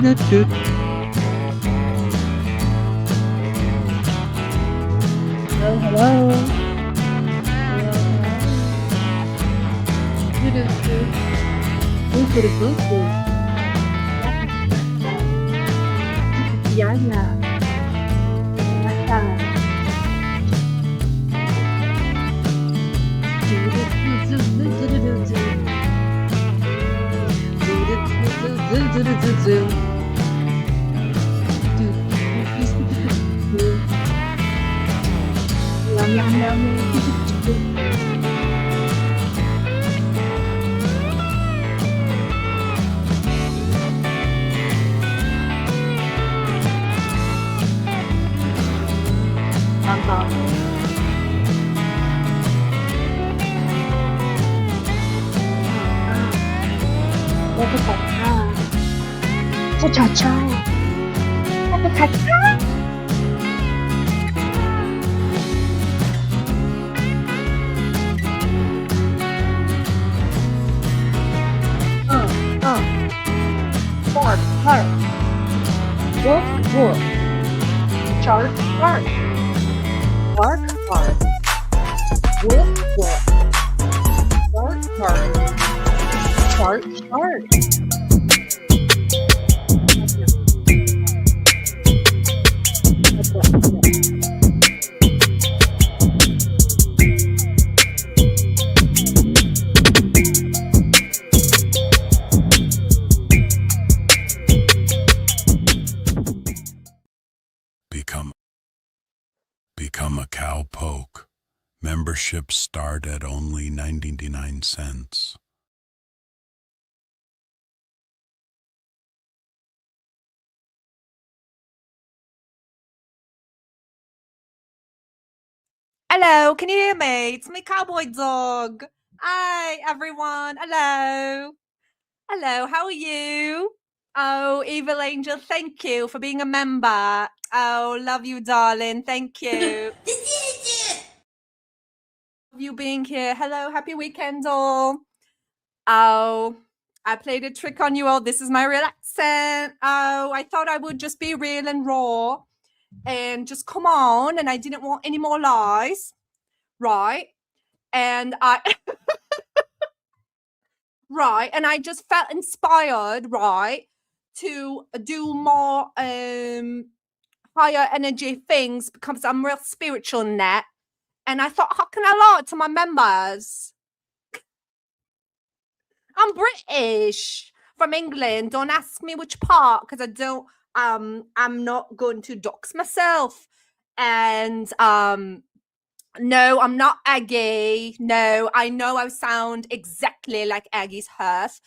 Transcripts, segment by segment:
Hello, hello. Hello, hello. Doo-doo-doo. Yaya. Yaya. Do-do-do-do-do-do-do-do. Do-do-do-do-do-do-do-do. Do-do-do-do-do-do. Yum, yum, yum. 차차차. 차차차. Bark, bark. Wolf, wolf. Shark, shark. Bark, bark. Wolf, wolf. Bark, bark. Shark, shark. Become a cowpoke. Memberships start at only 99 cents. Hello, can you hear me? It's me, Cowboy Dog. Hi, everyone. Hello. Hello, how are you? Oh, Evil Angel, thank you for being a member. Oh, love you, darling. Thank you. Love you being here. Hello, happy weekend, all. Oh, I played a trick on you all. This is my real accent. Oh, I thought I would just be real and raw and just come on, and I didn't want any more lies. Right. And I right, and I just felt inspired, right, to do more higher energy things because I'm real spiritual in that. And I thought, how can I lie to my members? I'm British from England. Don't ask me which part because I don't I'm not going to dox myself. And no, I'm not Aggie. No, I know I sound exactly like Aggie's Hearth.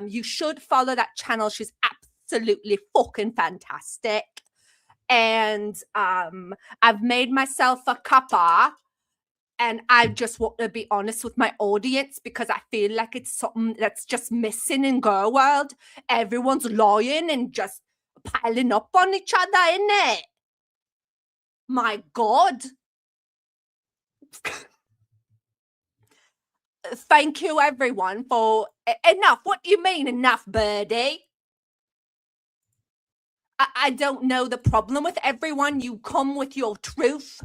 You should follow that channel. She's absolutely fucking fantastic. And I've made myself a cuppa, and I just want to be honest with my audience because I feel like it's something that's just missing in girl world. Everyone's lying and just piling up on each other, innit? My God. Thank you, everyone, for enough. What do you mean enough, birdie? I don't know the problem with everyone. You come with your truth.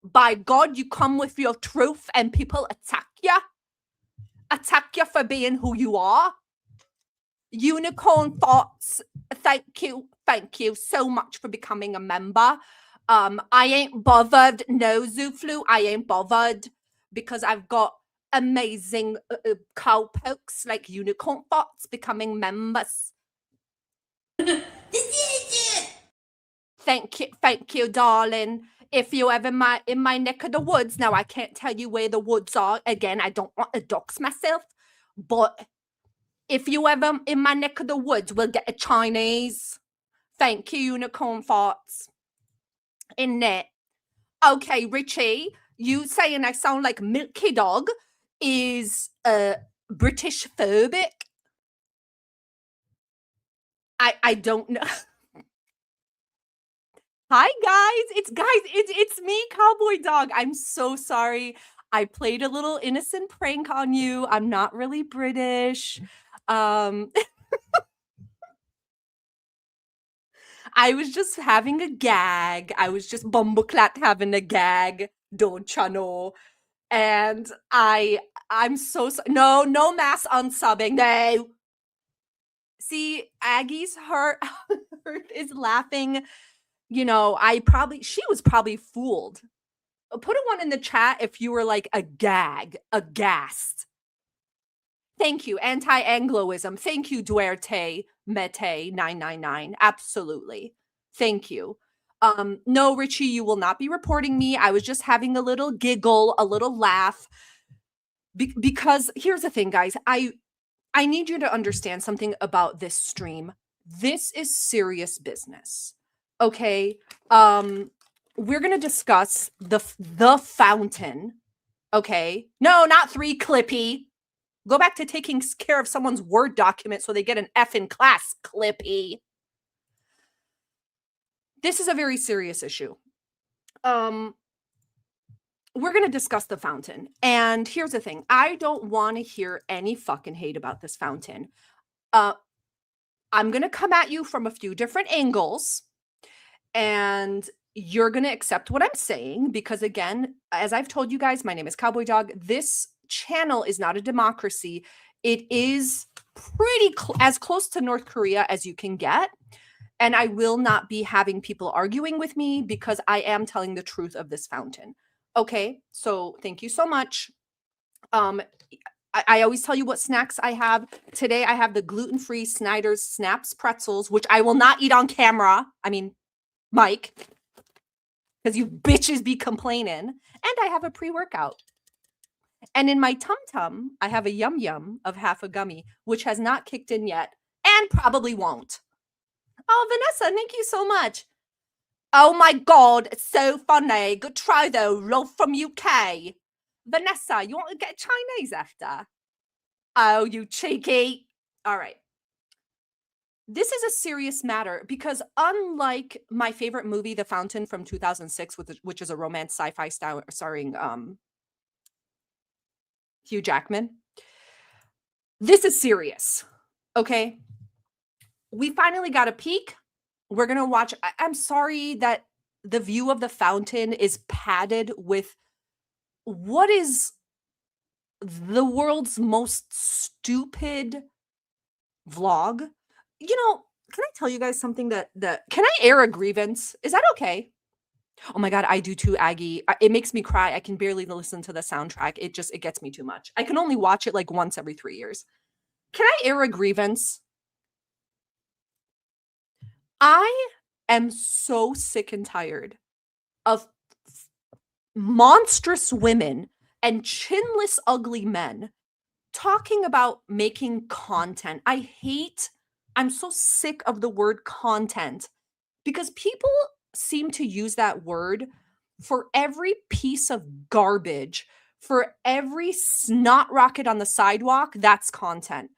By God, you come with your truth and people attack you. Attack you for being who you are. Unicorn Thoughts, thank you so much for becoming a member. I ain't bothered. No, Zuflu, I ain't bothered because I've got amazing cowpokes like Unicorn Thoughts becoming members. Thank you, darling. If you're ever in my neck of the woods, now I can't tell you where the woods are. Again, I don't want to dox myself, but if you ever in my neck of the woods, we'll get a Chinese. Thank you, Unicorn Farts. In it. Okay, Richie, you saying I sound like Milky Dog is British phobic. I don't know. Hi guys, it's me, Cowboy Dog. I'm so sorry. I played a little innocent prank on you. I'm not really British. I was just having a gag. I was just bumbleclat having a gag. Don't ya know? And I'm so no mass unsubbing. No. See, Aggie's heart is laughing. You know, she was probably fooled. Put a one in the chat if you were like aghast. Thank you, anti-Angloism. Thank you, Duerte Mete 999. Absolutely. Thank you. No, Richie, you will not be reporting me. I was just having a little giggle, a little laugh. Because here's the thing, guys. I need you to understand something about this stream. This is serious business. Okay? We're going to discuss the fountain. Okay? No, not 3 Clippy. Go back to taking care of someone's Word document so they get an F in class, Clippy. This is a very serious issue. We're going to discuss the fountain. And here's the thing. I don't want to hear any fucking hate about this fountain. I'm going to come at you from a few different angles. And you're going to accept what I'm saying. Because again, as I've told you guys, my name is Cowboy Dog. This channel is not a democracy. It is pretty as close to North Korea as you can get. And I will not be having people arguing with me because I am telling the truth of this fountain. Okay, so thank you so much. I always tell you what snacks I have. Today I have the gluten-free Snyder's Snaps pretzels, which I will not eat on camera. I mean, Mike, because you bitches be complaining. And I have a pre-workout. And in my tum-tum, I have a yum-yum of half a gummy, which has not kicked in yet and probably won't. Oh, Vanessa, thank you so much. Oh my God, it's so funny. Good try though, love from UK. Vanessa, you want to get Chinese after? Oh, you cheeky. All right. This is a serious matter because unlike my favorite movie, The Fountain from 2006, which is a romance sci-fi starring Hugh Jackman, this is serious, okay? We finally got a peek. We're going to watch. I'm sorry that the view of the fountain is padded with what is the world's most stupid vlog. You know, can I tell you guys something that can I air a grievance? Is that okay? Oh my God, I do too, Aggie. It makes me cry. I can barely listen to the soundtrack. It gets me too much. I can only watch it like once every 3 years. Can I air a grievance? I am so sick and tired of monstrous women and chinless ugly men talking about making content. I'm so sick of the word content because people seem to use that word for every piece of garbage, for every snot rocket on the sidewalk. That's content.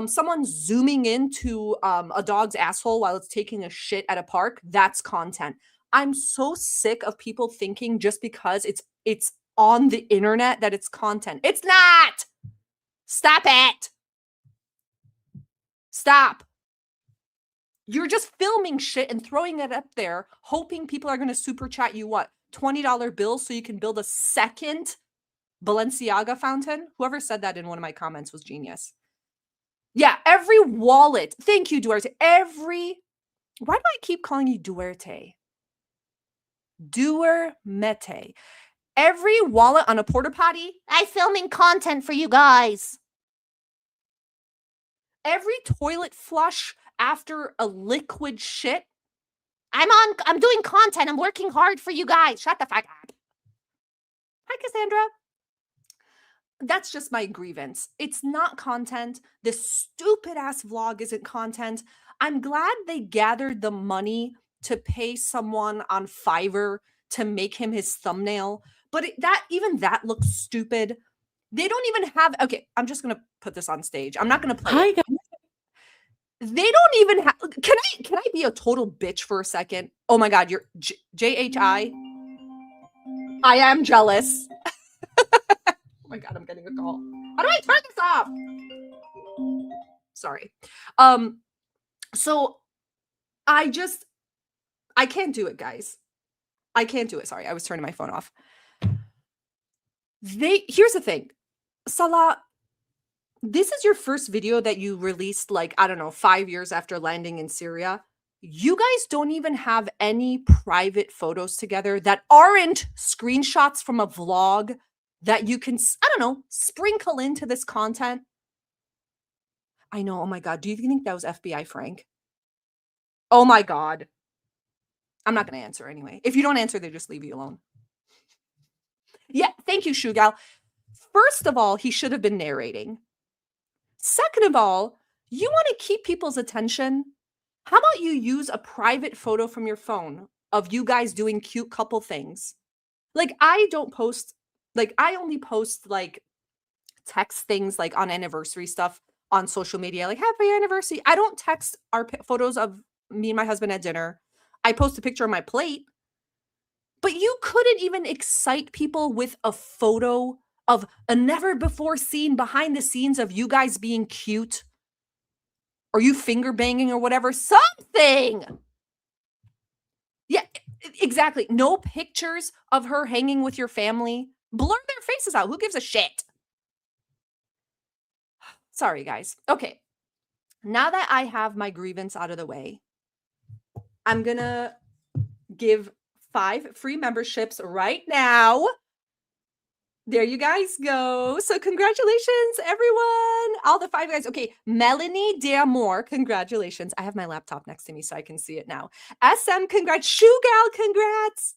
Someone zooming into a dog's asshole while it's taking a shit at a park, that's content. I'm so sick of people thinking just because it's on the internet that it's content. It's not. Stop it. Stop. You're just filming shit and throwing it up there, hoping people are going to super chat you what? $20 bills so you can build a second Balenciaga fountain? Whoever said that in one of my comments was genius. Yeah, every wallet. Thank you, Duarte. Why do I keep calling you Duarte? Duermete. Every wallet on a porta potty. I'm filming content for you guys. Every toilet flush after a liquid shit. I'm doing content. I'm working hard for you guys. Shut the fuck up. Hi, Cassandra. That's just my grievance. It's not content. This stupid ass vlog isn't content. I'm glad they gathered the money to pay someone on Fiverr to make him his thumbnail. But even that looks stupid. They don't even have, okay, I'm just going to put this on stage. I'm not going to play Hi, it. guys. They don't even have, can I be a total bitch for a second? Oh my God, you're JHI. I am jealous. Oh my God, I'm getting a call. How do I turn this off? Sorry. So I can't do it, guys. I can't do it. Sorry, I was turning my phone off. Here's the thing. Salah, this is your first video that you released, like, I don't know, 5 years after landing in Syria. You guys don't even have any private photos together that aren't screenshots from a vlog that you can, I don't know, sprinkle into this content. I know. Oh my God. Do you think that was FBI Frank? Oh my God. I'm not going to answer anyway. If you don't answer, they just leave you alone. Yeah. Thank you, Shugal. First of all, he should have been narrating. Second of all, you want to keep people's attention? How about you use a private photo from your phone of you guys doing cute couple things? Like, I don't post, like, I only post like text things like on anniversary stuff on social media, like happy anniversary. I don't text our photos of me and my husband at dinner. I post a picture of my plate. But you couldn't even excite people with a photo of a never before seen behind the scenes of you guys being cute, or you finger banging or whatever, something. Yeah, exactly. No pictures of her hanging with your family. Blur their faces out. Who gives a shit? Sorry, guys. Okay. Now that I have my grievance out of the way, I'm going to give 5 free memberships right now. There you guys go. So congratulations, everyone. All the 5 guys. Okay. Melanie D'Amour, congratulations. I have my laptop next to me so I can see it now. SM, congrats. Shugal, congrats.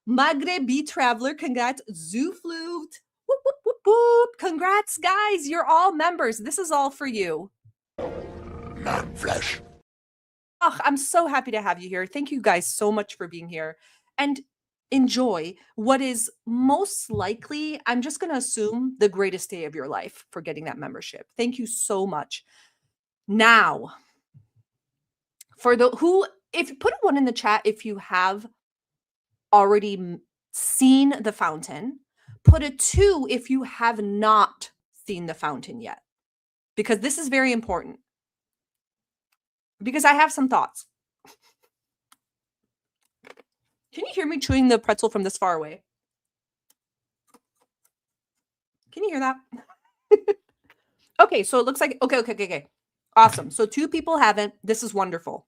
Maghreb Traveler, congrats. Zouflute. Whoop, whoop, whoop, whoop. Congrats, guys. You're all members. This is all for you. Non-flesh. Oh, I'm so happy to have you here. Thank you guys so much for being here. And enjoy what is most likely, I'm just going to assume, the greatest day of your life for getting that membership. Thank you so much. Now, for the if you put a 1 in the chat if you have already seen the fountain, put a 2 if you have not seen the fountain yet, because this is very important. Because I have some thoughts. Can you hear me chewing the pretzel from this far away? Can you hear that? Okay, so it looks like, okay. Awesome. So 2 people haven't. This is wonderful.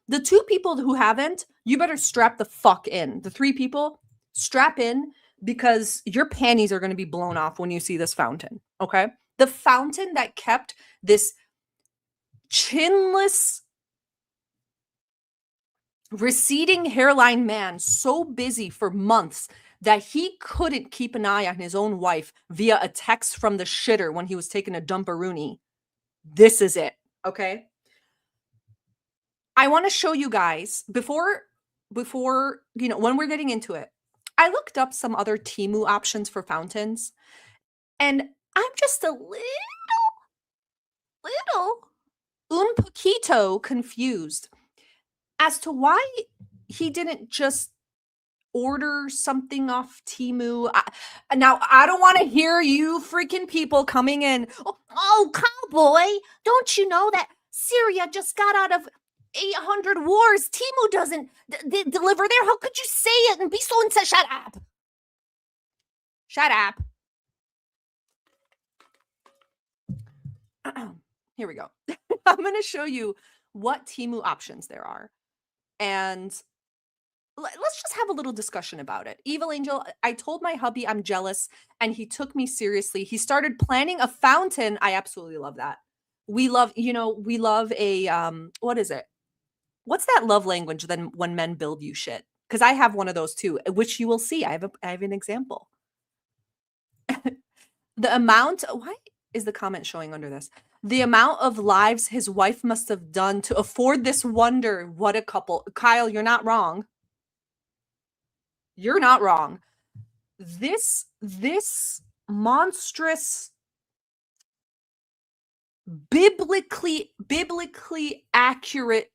The 2 people who haven't, you better strap the fuck in. The 3 people, strap in, because your panties are going to be blown off when you see this fountain, okay? The fountain that kept this chinless, receding hairline man so busy for months that he couldn't keep an eye on his own wife via a text from the shitter when he was taking a dumperoonie. This is it, okay? I want to show you guys, before, you know, when we're getting into it, I looked up some other Temu options for fountains, and I'm just a little un poquito confused as to why he didn't just order something off Temu. Now, I don't want to hear you freaking people coming in. Oh, Cowboy, don't you know that Syria just got out of 800 wars? Temu doesn't deliver there. How could you say it and be so insane? Shut up. Shut up. Here we go. I'm going to show you what Temu options there are. And let's just have a little discussion about it. Evil Angel, I told my hubby I'm jealous, and he took me seriously. He started planning a fountain. I absolutely love that. We love, we love a, what is it? What's that love language then when men build you shit? Because I have one of those too, which you will see. I have an example. The amount, why is the comment showing under this? The amount of lives his wife must have done to afford this wonder. What a couple. Kyle, you're not wrong. You're not wrong. This monstrous, biblically accurate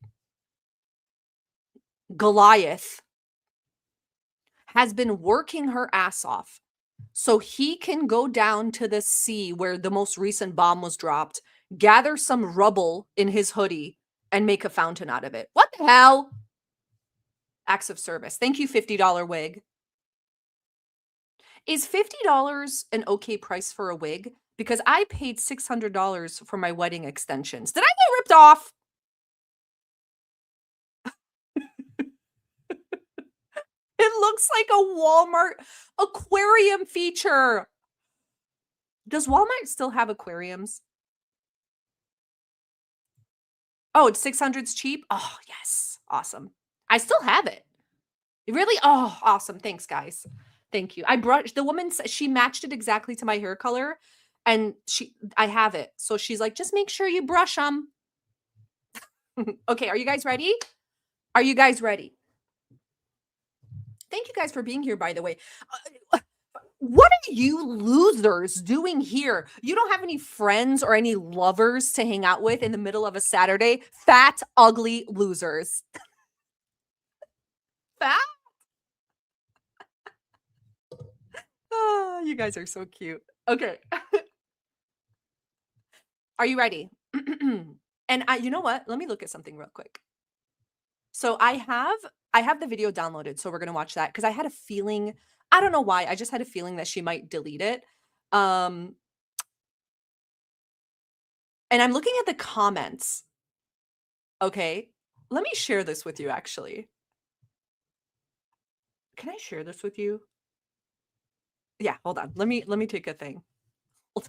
Goliath has been working her ass off so he can go down to the sea where the most recent bomb was dropped, gather some rubble in his hoodie, and make a fountain out of it. What the hell? Acts of service. Thank you, $50 wig. Is $50 an okay price for a wig? Because I paid $600 for my wedding extensions. Did I get ripped off? It looks like a Walmart aquarium feature. Does Walmart still have aquariums? Oh, it's 600's cheap? Oh, yes. Awesome. I still have it. Really? Oh, awesome. Thanks, guys. Thank you. I brushed the woman, she matched it exactly to my hair color, and I have it. So she's like, just make sure you brush them. Okay, are you guys ready? Are you guys ready? Thank you guys for being here, by the way. What are you losers doing here? You don't have any friends or any lovers to hang out with in the middle of a Saturday? Fat, ugly losers. Fat? Oh, you guys are so cute. Okay. Are you ready? And you know what? Let me look at something real quick. So I have the video downloaded, so we're gonna watch that because I had a feeling, I don't know why, I just had a feeling that she might delete it. And I'm looking at the comments. Okay, let me share this with you actually. Can I share this with you? Yeah, hold on. Let me take a thing. Hold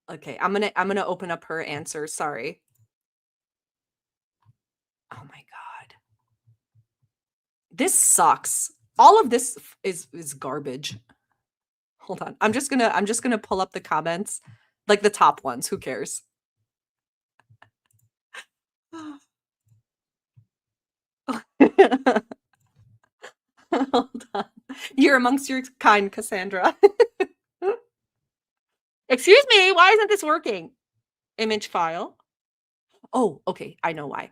on. Okay, I'm gonna open up her answer. Sorry. Oh my god. This sucks. All of this is garbage. Hold on. I'm just gonna pull up the comments, like the top ones. Who cares? Hold on. You're amongst your kind, Cassandra. Excuse me, why isn't this working? Image file. Oh, okay. I know why.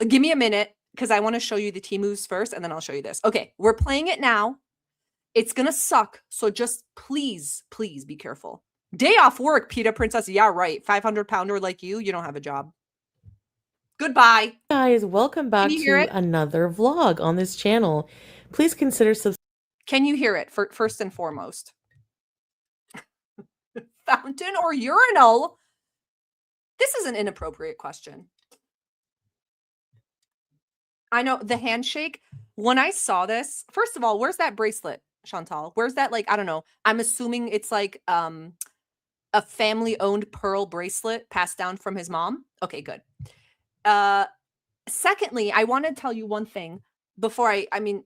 Give me a minute because I want to show you the Temus first and then I'll show you this. Okay, we're playing it now. It's gonna suck. So just please, please be careful. Day off work, PETA Princess. Yeah, right. 500-pounder like you don't have a job. Goodbye. Guys, welcome back you hear to it? another vlog on this channel. Please consider Can you hear it first and foremost? Fountain or urinal? This is an inappropriate question. I know the handshake. When I saw this, first of all, where's that bracelet, Chantal? Where's that, like, I don't know. I'm assuming it's like a family-owned pearl bracelet passed down from his mom. Okay, good. Secondly, I want to tell you one thing before I mean,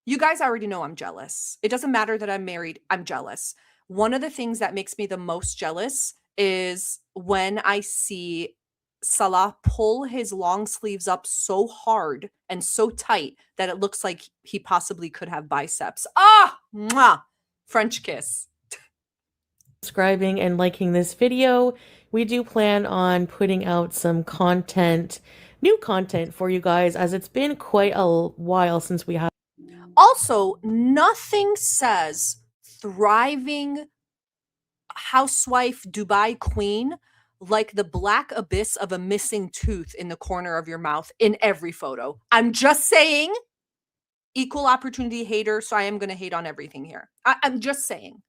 you guys already know I'm jealous. It doesn't matter that I'm married. I'm jealous. One of the things that makes me the most jealous is when I see Salah pull his long sleeves up so hard and so tight that it looks like he possibly could have biceps. Ah, mwah, French kiss. subscribing and liking this video. We do plan on putting out some content, new content for you guys, as it's been quite a while since we have. Also, nothing says thriving housewife Dubai queen like the black abyss of a missing tooth in the corner of your mouth in every photo. I'm just saying, equal opportunity hater, so I am going to hate on everything here. I'm just saying.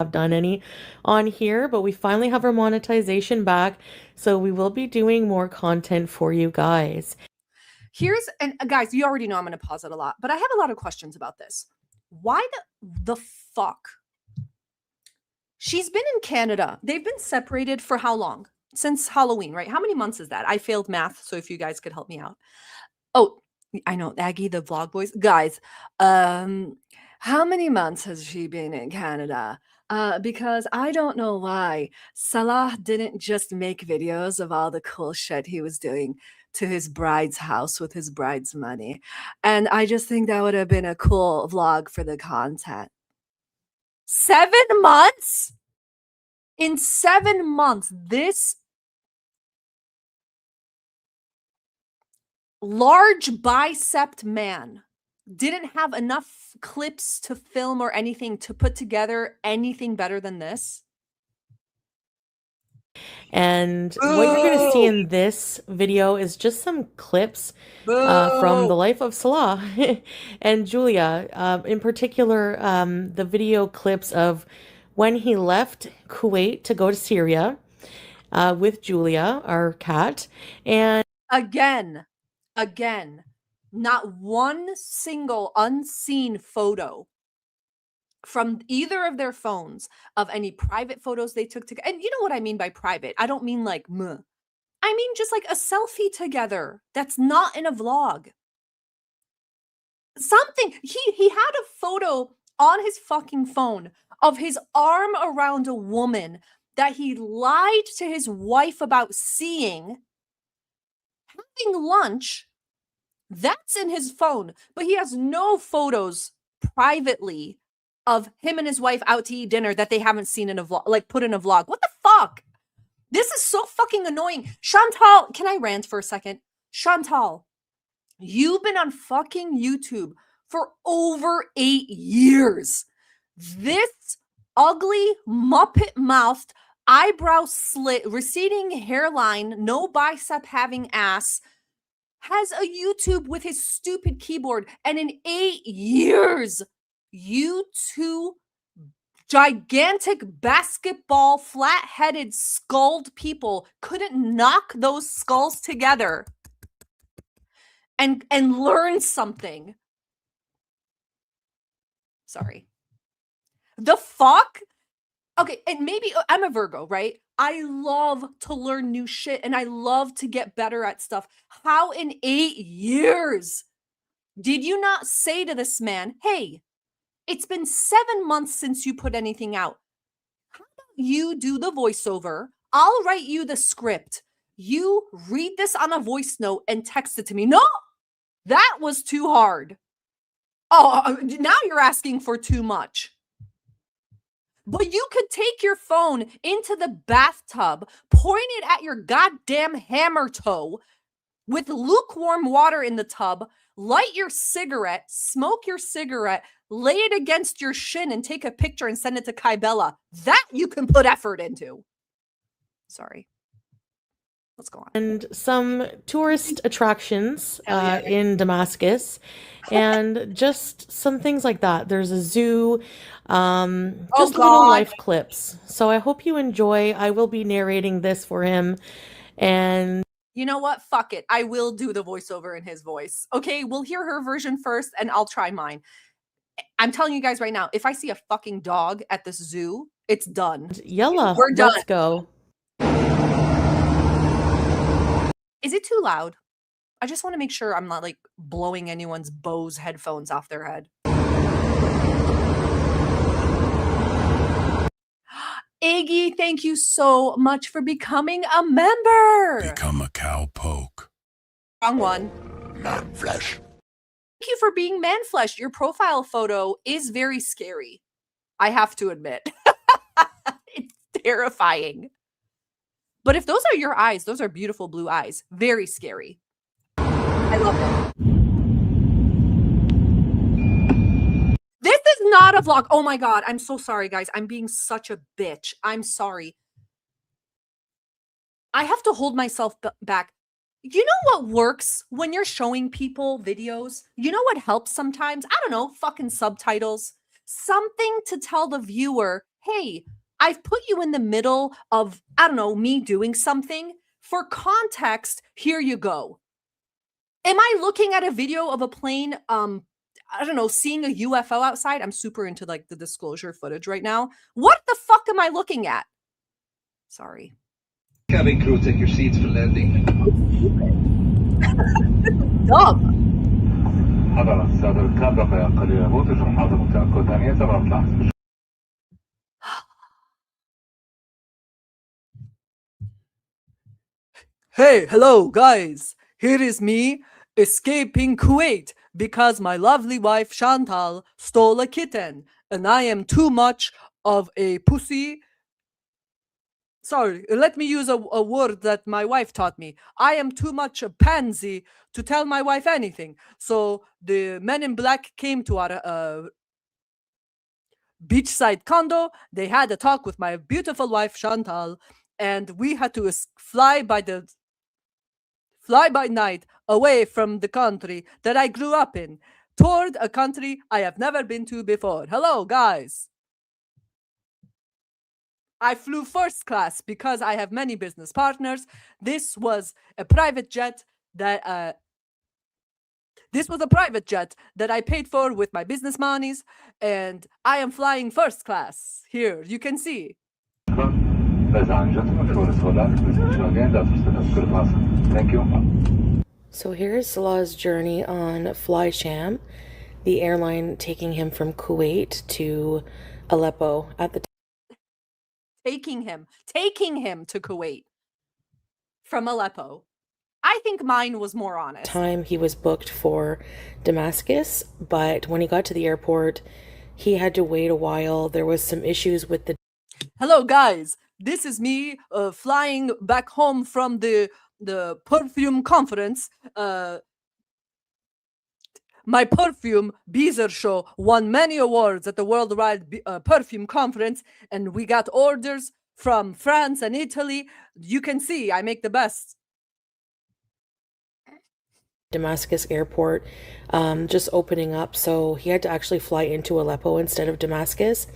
Have done any on here, but we finally have our monetization back, so we will be doing more content for you guys. And guys, you already know I'm going to pause it a lot, but I have a lot of questions about this. Why the fuck? She's been in Canada. They've been separated for how long? Since Halloween, right? How many months is that? I failed math, so if you guys could help me out. Oh, I know, Aggie, the vlog boys. Guys, how many months has she been in Canada? Because I don't know why Salah didn't just make videos of all the cool shit he was doing to his bride's house with his bride's money. And I just think that would have been a cool vlog for the content. 7 months? In 7 months, this large bicepped man didn't have enough clips to film or anything to put together anything better than this. And what you're going to see Boo! in this video is just some clips from the Boo! life of Salah and Julia. In particular, the video clips of when he left Kuwait to go to Syria with Julia, our cat. And Again, not one single unseen photo from either of their phones of any private photos they took together. And you know what I mean by private? I don't mean like, meh. I mean just like a selfie together that's not in a vlog. Something. He had a photo on his fucking phone of his arm around a woman that he lied to his wife about seeing, having lunch. That's in his phone, but he has no photos privately of him and his wife out to eat dinner that they haven't seen in a vlog, like put in a vlog. What the fuck? This is so fucking annoying. Chantal, can I rant for a second? Chantal, you've been on fucking YouTube for over 8 years. This ugly, muppet-mouthed, eyebrow slit, receding hairline, no bicep having ass has a YouTube with his stupid keyboard. And in 8 years, you two gigantic basketball, flat-headed, skulled people couldn't knock those skulls together and learn something. Sorry. The fuck? Okay, and maybe I'm a Virgo, right? I love to learn new shit and I love to get better at stuff. How in 8 years did you not say to this man, hey, it's been 7 months since you put anything out. How about you do the voiceover? I'll write you the script. You read this on a voice note and text it to me. No, that was too hard. Oh, now you're asking for too much. But you could take your phone into the bathtub, point it at your goddamn hammer toe with lukewarm water in the tub, light your cigarette, smoke your cigarette, lay it against your shin and take a picture and send it to Kybella. That you can put effort into. Sorry. Let's go on. And some tourist attractions in Damascus and just some things like that. There's a zoo, just little life clips. So I hope you enjoy. I will be narrating this for him. And you know what? Fuck it. I will do the voiceover in his voice. Okay, we'll hear her version first and I'll try mine. I'm telling you guys right now, if I see a fucking dog at this zoo, it's done. Yalla, we're done. Let's go. Is it too loud? I just want to make sure I'm not like blowing anyone's Bose headphones off their head. Iggy, thank you so much for becoming a member. Become a cowpoke. Wrong one. Man-flesh. Thank you for being man-flesh. Your profile photo is very scary. I have to admit. It's terrifying. But if those are your eyes, those are beautiful blue eyes. Very scary. I love them. This is not a vlog. Oh my God. I'm so sorry, guys. I'm being such a bitch. I'm sorry. I have to hold myself back. You know what works when you're showing people videos? You know what helps sometimes? I don't know, fucking subtitles. Something to tell the viewer, hey, I've put you in the middle of, I don't know, me doing something. For context, here you go. Am I looking at a video of a plane, I don't know, seeing a UFO outside? I'm super into like the disclosure footage right now. What the fuck am I looking at? Sorry. Cabin crew, take your seats for landing. Dumb. حضر السادة الركاب دقائق قليلة وتجب حضر التأكد أن يتم الفحص. Hey, hello, guys. Here is me escaping Kuwait because my lovely wife Chantal stole a kitten and I am too much of a pussy. Sorry, let me use a word that my wife taught me. I am too much a pansy to tell my wife anything. So the men in black came to our beachside condo. They had a talk with my beautiful wife Chantal. and we had to fly by night away from the country that I grew up in toward a country I have never been to before. Hello, guys. I flew first class because I have many business partners. This was a private jet that I paid for with my business monies, and I am flying first class. Here, you can see. Ladies and gentlemen, for this order, please ensure again that Mr. Nafkar Plaza. Thank you. So here's Salah's journey on Flysham, the airline taking him from Kuwait to Aleppo at the Taking him to Kuwait from Aleppo. I think mine was more honest. time he was booked for Damascus, but when he got to the airport, he had to wait a while. There was some issues with the Hello, guys. This is me flying back home from the perfume conference. My perfume, Beezer Show, won many awards at the Worldwide Perfume Conference, and we got orders from France and Italy. You can see I make the best. Damascus airport just opening up, so he had to actually fly into Aleppo instead of Damascus.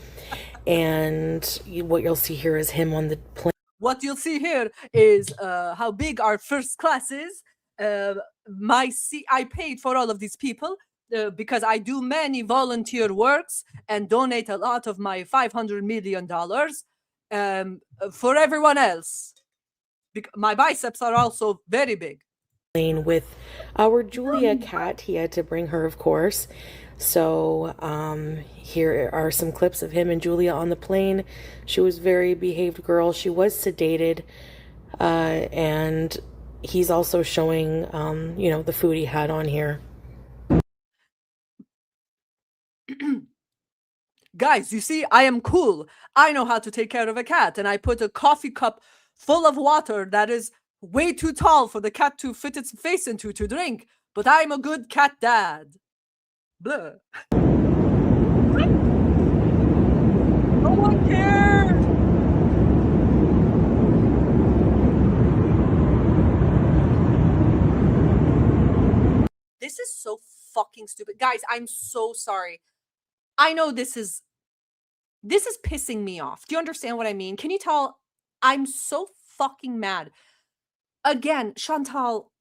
And what you'll see here is him on the plane. What you'll see here is how big our first class is. I paid for all of these people because I do many volunteer works and donate a lot of my $500 million for everyone else. My biceps are also very big. With our Julia cat. He had to bring her, of course. So here are some clips of him and Julia on the plane. She was a very behaved girl. She was sedated, and he's also showing the food he had on here. Guys, you see, I am cool. I know how to take care of a cat, and I put a coffee cup full of water that is way too tall for the cat to fit its face into to drink, but I'm a good cat dad. Blah. No one cares. This is so fucking stupid. Guys, I'm so sorry. I know this is pissing me off. Do you understand what I mean? Can you tell? I'm so fucking mad. Again, Chantal,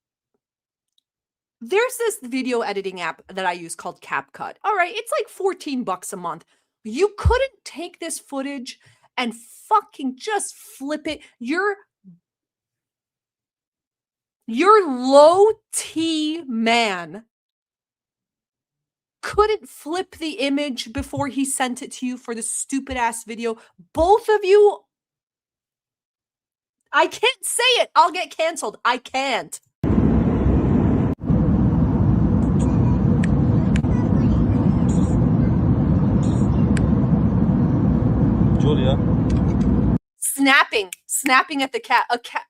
there's this video editing app that I use called CapCut. All right, it's like $14 a month. You couldn't take this footage and fucking just flip it. Your low T man couldn't flip the image before he sent it to you for the stupid ass video. Both of you, I can't say it. I'll get canceled. I can't. Julia. Snapping at the cat. A cat.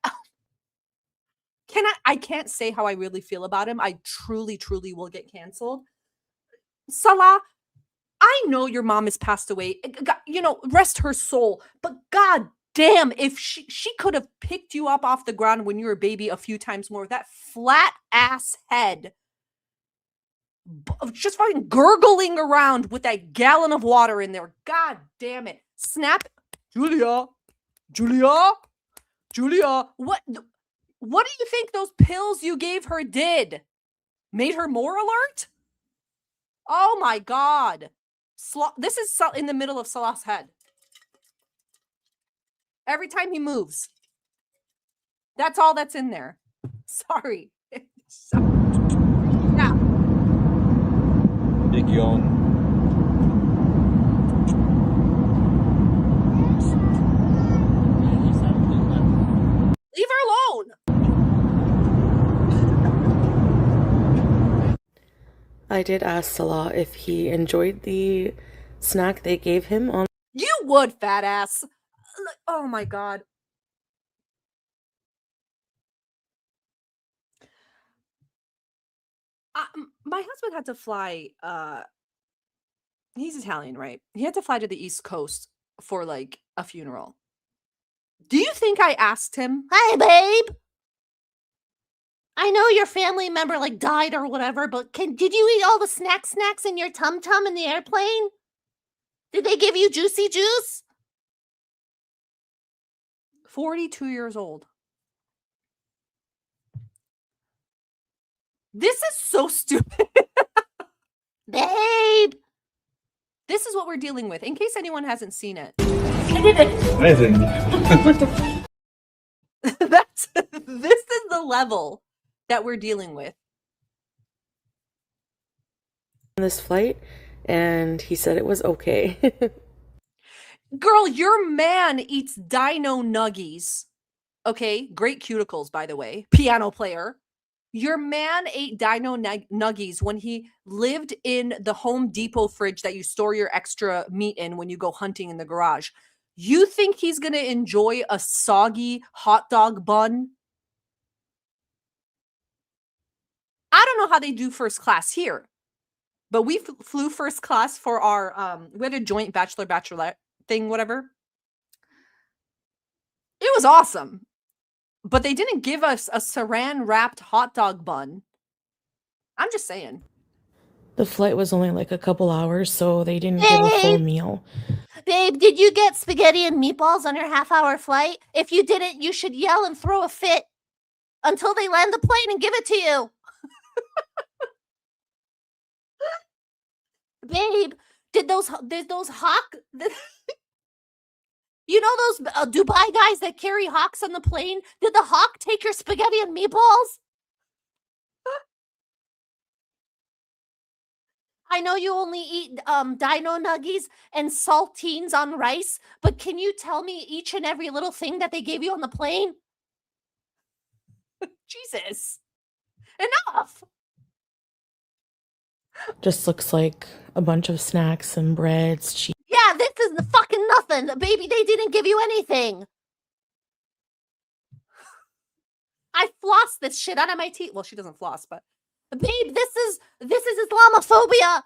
I can't say how I really feel about him. I truly will get canceled. Salah, I know your mom has passed away. Rest her soul. But god damn, if she could have picked you up off the ground when you were a baby a few times more, that flat ass head just fucking gurgling around with that gallon of water in there. God damn it. Snap. Julia. What do you think those pills you gave her did? Made her more alert? Oh my god. This is in the middle of Salah's head. Every time he moves. That's all that's in there. Sorry. Yeah. Big yawn. Leave her alone. I did ask Salah if he enjoyed the snack they gave him on. You would, fat ass. Oh my god. My husband had to fly. He's Italian, right? He had to fly to the East Coast for like a funeral. Do you think I asked him? Hi, babe. I know your family member like died or whatever, but did you eat all the snacks in your tum tum in the airplane? Did they give you juicy juice? 42 years old. This is so stupid. Babe. This is what we're dealing with, in case anyone hasn't seen it. Amazing. This is the level that we're dealing with. On this flight, and he said it was okay. Girl, your man eats dino nuggies. Okay, great cuticles, by the way. Piano player. Your man ate dino nuggies when he lived in the Home Depot fridge that you store your extra meat in when you go hunting in the garage. You think he's going to enjoy a soggy hot dog bun? I don't know how they do first class here, but we flew first class for our, we had a joint bachelorette thing, whatever. It was awesome. But they didn't give us a saran wrapped hot dog bun. I'm just saying. The flight was only like a couple hours, so they didn't give a full meal. Babe, did you get spaghetti and meatballs on your half-hour flight? If you didn't, you should yell and throw a fit until they land the plane and give it to you. Babe, did those hawk... You know those Dubai guys that carry hawks on the plane? Did the hawk take your spaghetti and meatballs? I know you only eat dino nuggies and saltines on rice, but can you tell me each and every little thing that they gave you on the plane? Jesus. Enough. Just looks like a bunch of snacks and breads, cheese. Yeah, this is the fucking nothing. Baby, they didn't give you anything. I floss this shit out of my teeth. Well, she doesn't floss, but babe, this is Islamophobia.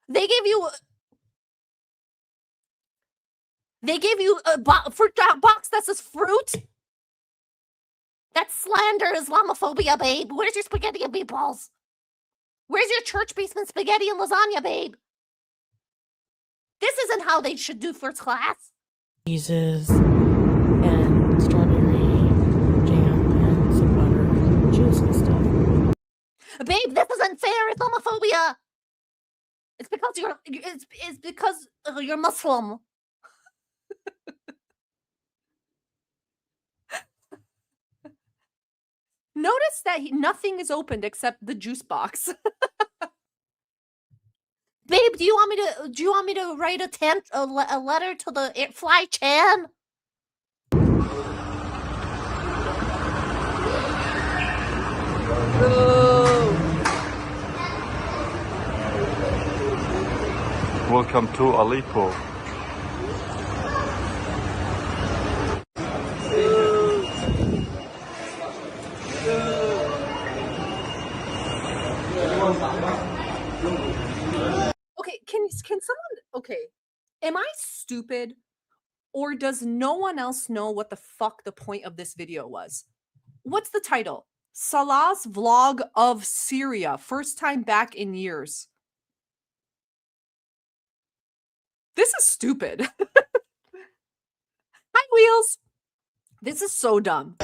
They gave you a fruit box that says fruit. That's slander, Islamophobia, babe. Where's your spaghetti and meatballs? Where's your church basement spaghetti and lasagna, babe? This isn't how they should do first class. Cheeses and strawberry jam and some butter and juice and stuff. Babe, this isn't fair. Islamophobia. It's because you're Muslim. Notice that nothing is opened except the juice box. Babe, do you want me to write a letter to the Fly Chan? Welcome to Aleppo. Okay, can someone, okay, am I stupid, or does no one else know what the fuck the point of this video was? What's the title? Salah's vlog of Syria, first time back in years. This is stupid. Hi, Wheels. This is so dumb.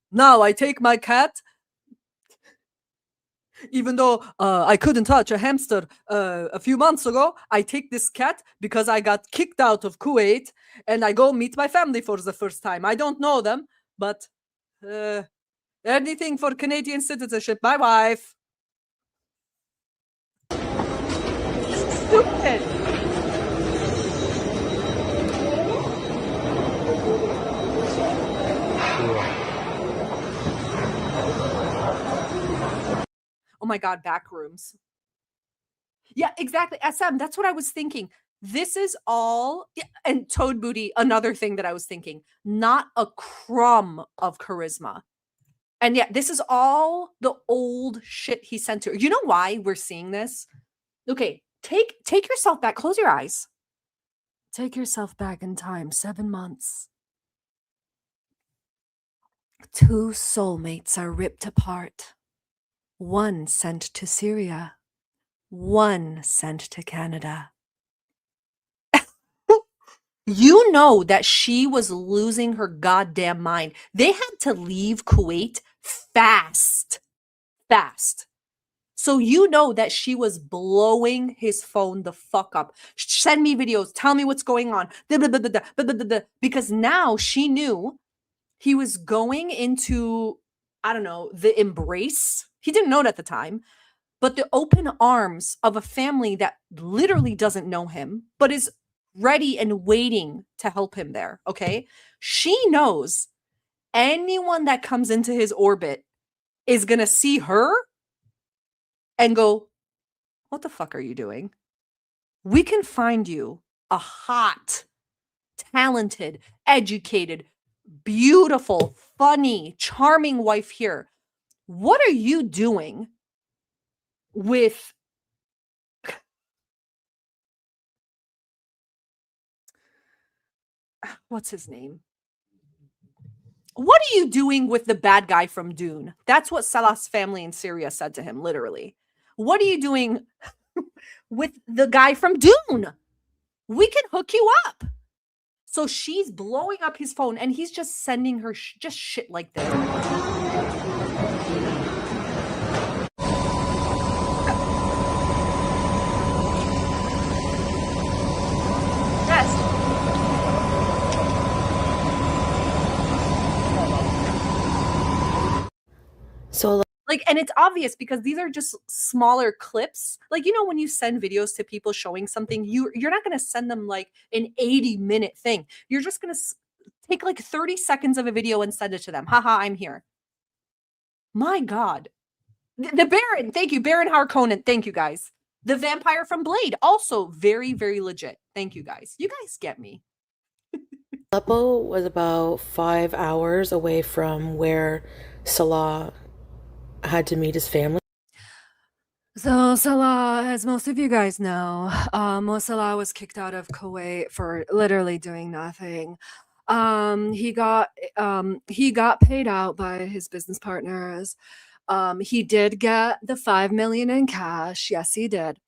Now I take my cat, even though I couldn't touch a hamster a few months ago, I take this cat because I got kicked out of Kuwait and I go meet my family for the first time. I don't know them, but anything for Canadian citizenship. My wife. Stupid. Oh my God, back rooms. Yeah, exactly. SM, that's what I was thinking. This is all, and Toad Booty, another thing that I was thinking, not a crumb of charisma. And yet, this is all the old shit he sent to her. You know why we're seeing this? Okay, take yourself back. Close your eyes. Take yourself back in time, 7 months. 2 soulmates are ripped apart. 1 sent to Syria. 1 sent to Canada. You know that she was losing her goddamn mind. They had to leave Kuwait fast. So you know that she was blowing his phone the fuck up. Send me videos. Tell me what's going on. Because now she knew he was going into, I don't know, the embrace. He didn't know it at the time, but the open arms of a family that literally doesn't know him, but is ready and waiting to help him there. Okay. She knows anyone that comes into his orbit is going to see her and go, what the fuck are you doing? We can find you a hot, talented, educated, beautiful, funny, charming wife here. What are you doing with what's his name? What are you doing with the bad guy from Dune? That's what Salah's family in Syria said to him, literally. What are you doing with the guy from Dune? We can hook you up. So she's blowing up his phone and he's just sending her just shit like this. Yes. So Like, and it's obvious because these are just smaller clips. Like, you know, when you send videos to people showing something, you're not going to send them like an 80-minute thing. You're just going to take like 30 seconds of a video and send it to them. Haha, I'm here. My God. The Baron. Thank you. Baron Harkonnen. Thank you, guys. The vampire from Blade. Also very, very legit. Thank you, guys. You guys get me. Aleppo was about 5 hours away from where Salah had to meet his family. So Salah, as most of you guys know, Salah was kicked out of Kuwait for literally doing nothing. He got paid out by his business partners. He did get the 5 million in cash. Yes, he did.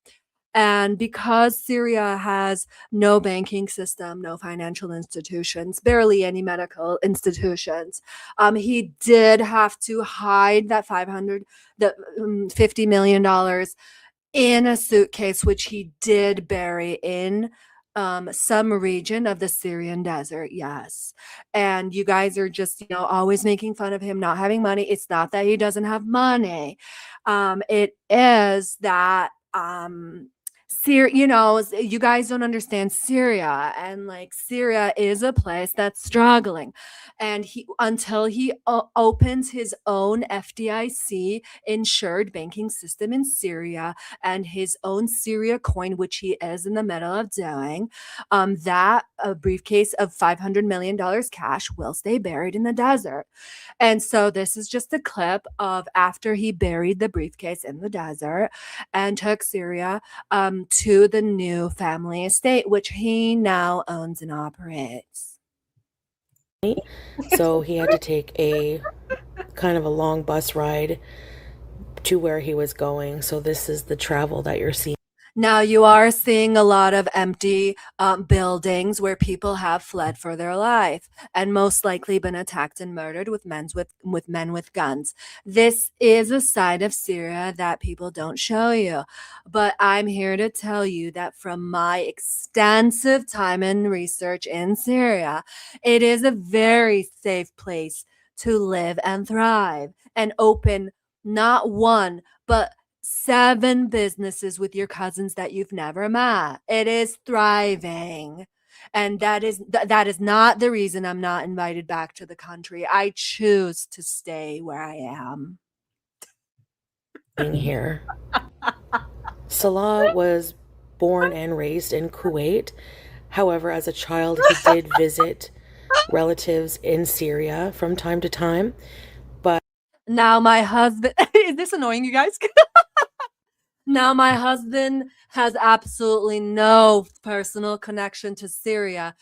And because Syria has no banking system, no financial institutions, barely any medical institutions, he did have to hide that $50 million in a suitcase, which he did bury in some region of the Syrian desert. Yes. And you guys are just, always making fun of him not having money. It's not that he doesn't have money. It is that, you guys don't understand Syria, and like Syria is a place that's struggling, and until he opens his own FDIC insured banking system in Syria and his own Syria coin, which he is in the middle of doing, that a briefcase of $500 million cash will stay buried in the desert. And so this is just a clip of after he buried the briefcase in the desert and took Syria to the new family estate, which he now owns and operates. So he had to take a kind of a long bus ride to where he was going. So this is the travel that you're seeing. Now you are seeing a lot of empty buildings where people have fled for their life and most likely been attacked and murdered with men with guns. This is a side of Syria that people don't show you. But I'm here to tell you that from my extensive time and research in Syria, it is a very safe place to live and thrive and open not one, but 7 businesses with your cousins that you've never met. It is thriving. And that is not the reason I'm not invited back to the country. I choose to stay where I am. Here. Salah was born and raised in Kuwait. However, as a child, he did visit relatives in Syria from time to time. Now my husband is this annoying, you guys? Now my husband has absolutely no personal connection to Syria.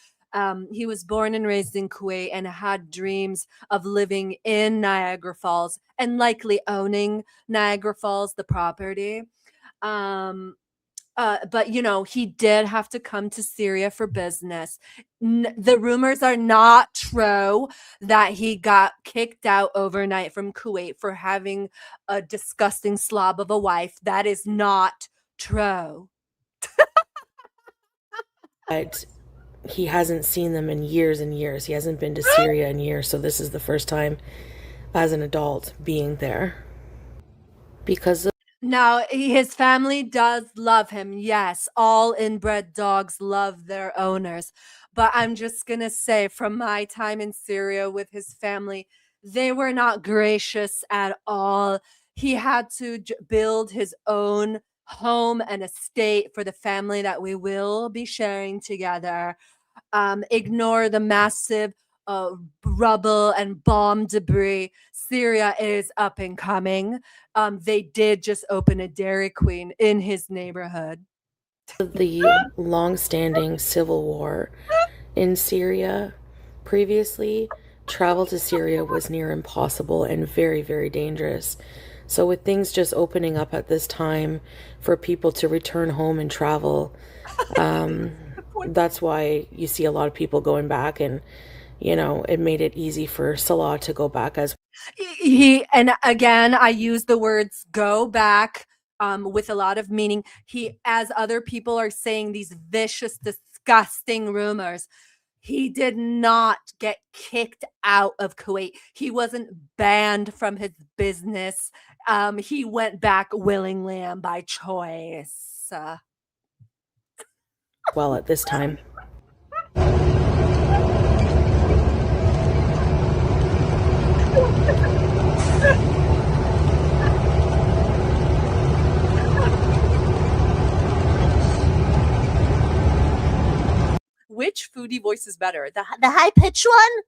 He was born and raised in Kuwait and had dreams of living in Niagara Falls and likely owning Niagara Falls, the property. Um, but he did have to come to Syria for business. The rumors are not true that he got kicked out overnight from Kuwait for having a disgusting slob of a wife. That is not true. But he hasn't seen them in years and years. He hasn't been to Syria in years, so this is the first time as an adult being there. Because Now, his family does love him. Yes, all inbred dogs love their owners. But I'm just going to say, from my time in Syria with his family, they were not gracious at all. He had to build his own home and estate for the family that we will be sharing together. Ignore the massive rubble and bomb debris. Syria is up and coming. They did just open a Dairy Queen in his neighborhood. the long-standing civil war in Syria previously, travel to Syria was near impossible and very, very dangerous. So with things just opening up at this time for people to return home and travel, that's why you see a lot of people going back, and it made it easy for Salah to go back as And again, I use the words go back with a lot of meaning. He, as other people are saying these vicious, disgusting rumors, he did not get kicked out of Kuwait. He wasn't banned from his business. He went back willingly and by choice. well at this time. Which foodie voice is better, The high pitched one?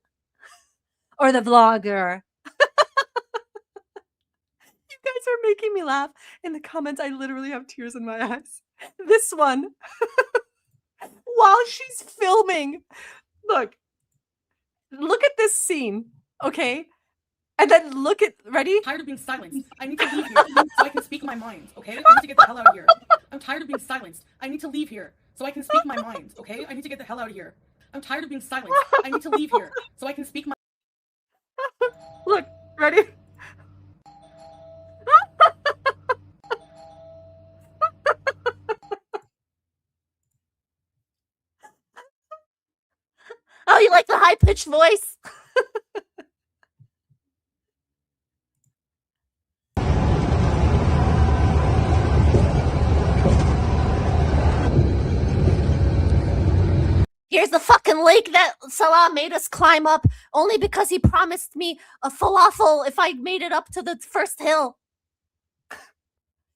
or the vlogger? You guys are making me laugh. In the comments, I literally have tears in my eyes. This one, while she's filming, look at this scene, okay? And then look at, ready? I'm tired of being silenced. I need to leave here so I can speak my mind, okay? I need to get the hell out of here. I'm tired of being silenced. I need to leave here so I can speak my mind, okay? I need to get the hell out of here. I'm tired of being silenced. I need to leave here so I can speak my... Look, ready? Oh, you like the high pitched voice? Here's the fucking lake that Salah made us climb up only because he promised me a falafel if I made it up to the first hill.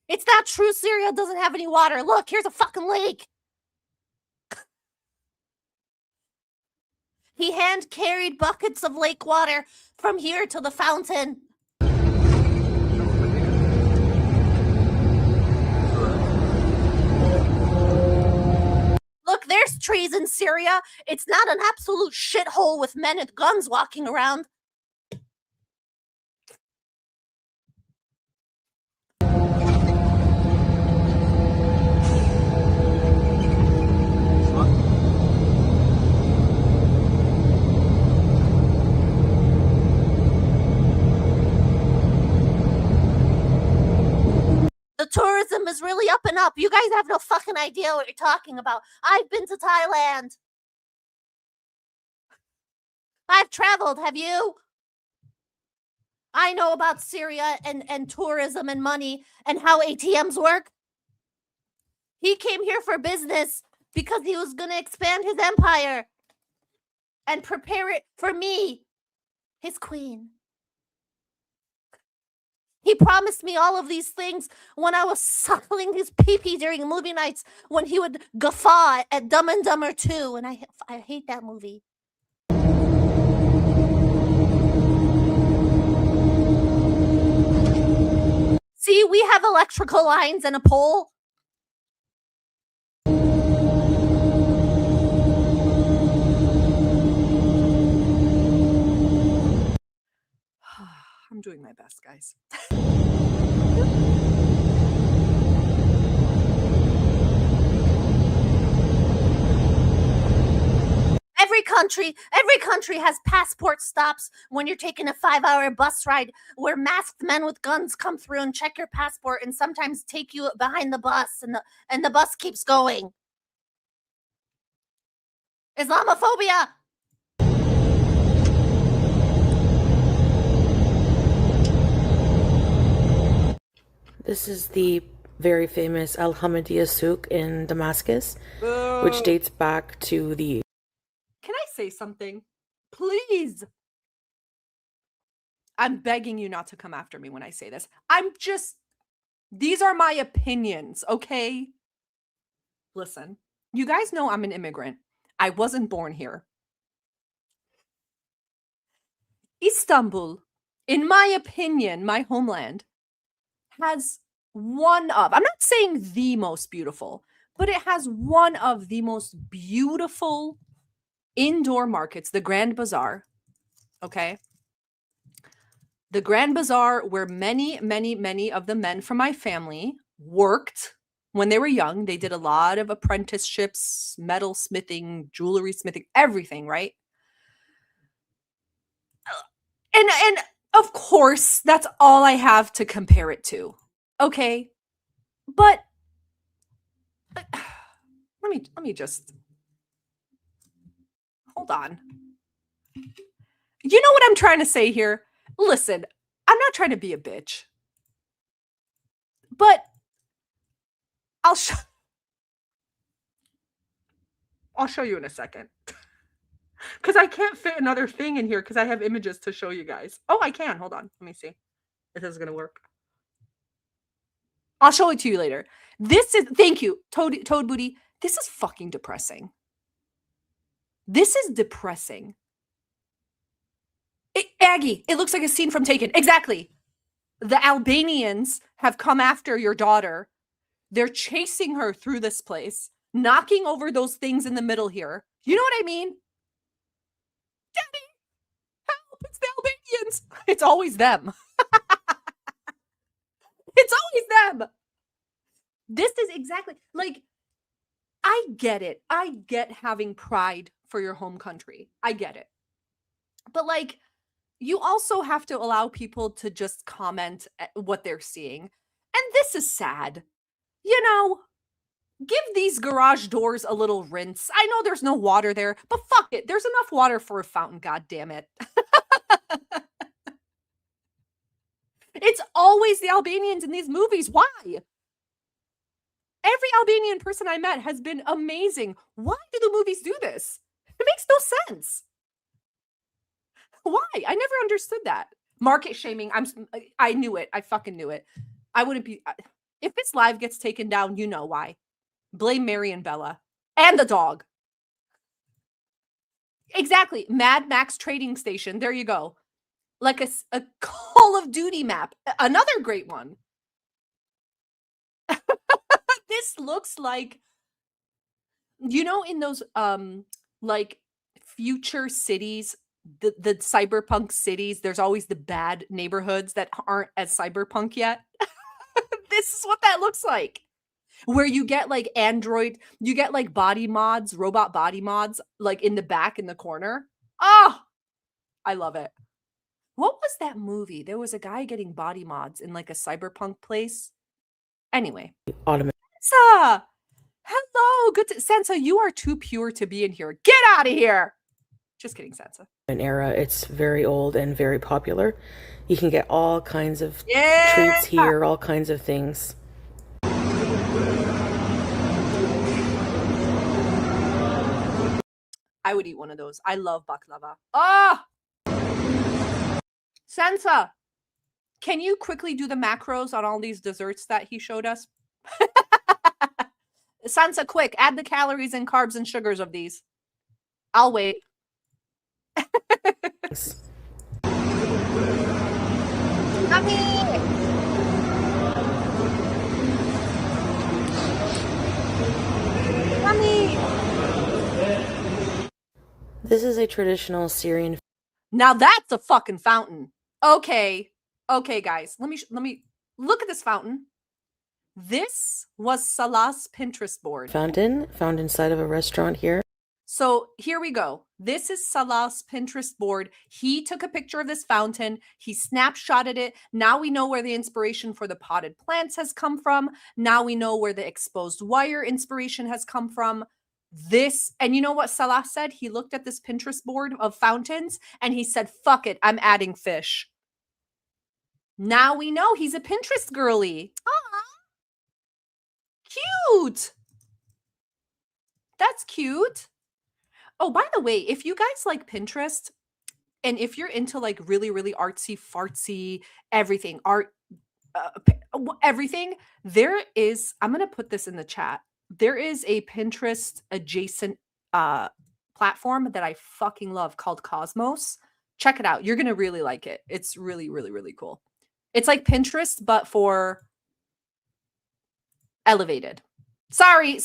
It's not true. Syria doesn't have any water. Look, here's a fucking lake. He hand carried buckets of lake water from here to the fountain. Look, there's trees in Syria. It's not an absolute shithole with men with guns walking around. The tourism is really up and up. You guys have no fucking idea what you're talking about. I've been to Thailand. I've traveled. Have you? I know about Syria and tourism and money and how ATMs work. He came here for business because he was going to expand his empire and prepare it for me, his queen. He promised me all of these things when I was suckling his pee-pee during movie nights when he would guffaw at Dumb and Dumber 2, and I hate that movie. See, we have electrical lines and a pole. I'm doing my best, guys. Every country has passport stops when you're taking a 5-hour bus ride where masked men with guns come through and check your passport and sometimes take you behind the bus and the bus keeps going. Islamophobia. This is the very famous Al Hamadiya Souk in Damascus, which dates back to the... Can I say something? Please. I'm begging you not to come after me when I say this. These are my opinions, okay? Listen, you guys know I'm an immigrant. I wasn't born here. Istanbul, in my opinion, my homeland, has one of, I'm not saying the most beautiful, but it has one of the most beautiful indoor markets, the Grand Bazaar. Okay. The Grand Bazaar, where many, many, many of the men from my family worked when they were young. They did a lot of apprenticeships, metal smithing, jewelry smithing, everything, right? And of course, that's all I have to compare it to. Okay. But let me just hold on. You know what I'm trying to say here? Listen, I'm not trying to be a bitch. But I'll show you in a second. Because I can't fit another thing in here because I have images to show you guys. Oh, I can. Hold on. Let me see if this is going to work. I'll show it to you later. This is, thank you, Toad Booty. This is fucking depressing. This is depressing. Aggie, it looks like a scene from Taken. Exactly. The Albanians have come after your daughter. They're chasing her through this place, knocking over those things in the middle here. You know what I mean? Daddy, help, it's the Albanians. It's always them. It's always them. This is exactly, like, I get it. I get having pride for your home country. I get it. But, like, you also have to allow people to just comment at what they're seeing. And this is sad. You know, give these garage doors a little rinse. I know there's no water there, but fuck it. There's enough water for a fountain, god damn it. It's always the Albanians in these movies. Why? Every Albanian person I met has been amazing. Why do the movies do this? It makes no sense. Why? I never understood that. Market shaming. I knew it. I fucking knew it. I wouldn't be. If this live gets taken down, you know why. Blame Mary and Bella. And the dog. Exactly. Mad Max Trading Station. There you go. Like a Call of Duty map. Another great one. This looks like, you know, in those like future cities, the cyberpunk cities, there's always the bad neighborhoods that aren't as cyberpunk yet. This is what that looks like. Where you get like you get like body mods, robot body mods, like in the back in the corner. Oh, I love it. What was that movie? There was a guy getting body mods in like a cyberpunk place. Anyway. Sansa! Hello! Good to Sansa, you are too pure to be in here. Get out of here! Just kidding, Sansa. An era, it's very old and very popular. You can get all kinds of treats here, all kinds of things. I would eat one of those. I love baklava. Ah! Sansa, can you quickly do the macros on all these desserts that he showed us? Sansa, quick, add the calories and carbs and sugars of these. I'll wait. This is a traditional Syrian. Now that's a fucking fountain. Okay. Okay, guys. Let me look at this fountain. This was Salah's Pinterest board. Fountain found inside of a restaurant here. So here we go. This is Salah's Pinterest board. He took a picture of this fountain. He snapshotted it. Now we know where the inspiration for the potted plants has come from. Now we know where the exposed wire inspiration has come from. This, and you know what Salah said? He looked at this Pinterest board of fountains and he said, fuck it, I'm adding fish. Now we know he's a Pinterest girly. Cute. That's cute. Oh, by the way, if you guys like Pinterest and if you're into like really, really artsy, fartsy, everything, art, everything, there is, I'm going to put this in the chat. There is a Pinterest adjacent platform that I fucking love called Cosmos. Check it out. You're going to really like it. It's really, really, really cool. It's like Pinterest, but for elevated. Sorry.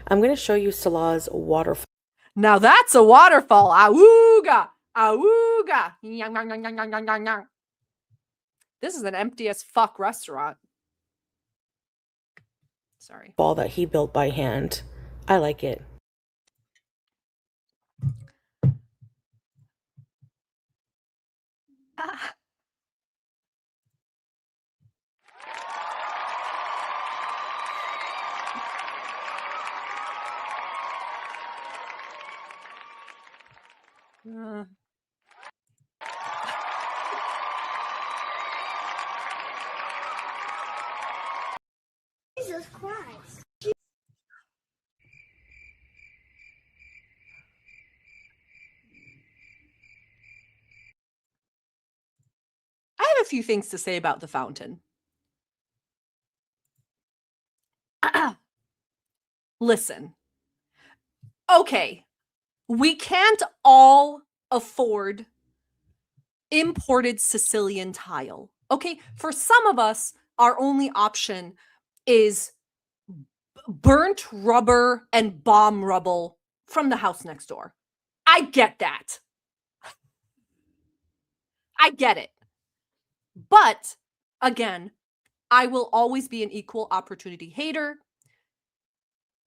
I'm going to show you Salah's waterfall. Now that's a waterfall. Awooga. Awooga. Yang, yang, yang, yang, yang, yang, yang, yang. This is an empty as fuck restaurant. Sorry. Ball that he built by hand. I like it. Jesus Christ. I have a few things to say about the fountain. Listen. Okay. We can't all afford imported Sicilian tile. Okay? For some of us, our only option is burnt rubber and bomb rubble from the house next door. I get that. I get it. But again, I will always be an equal opportunity hater.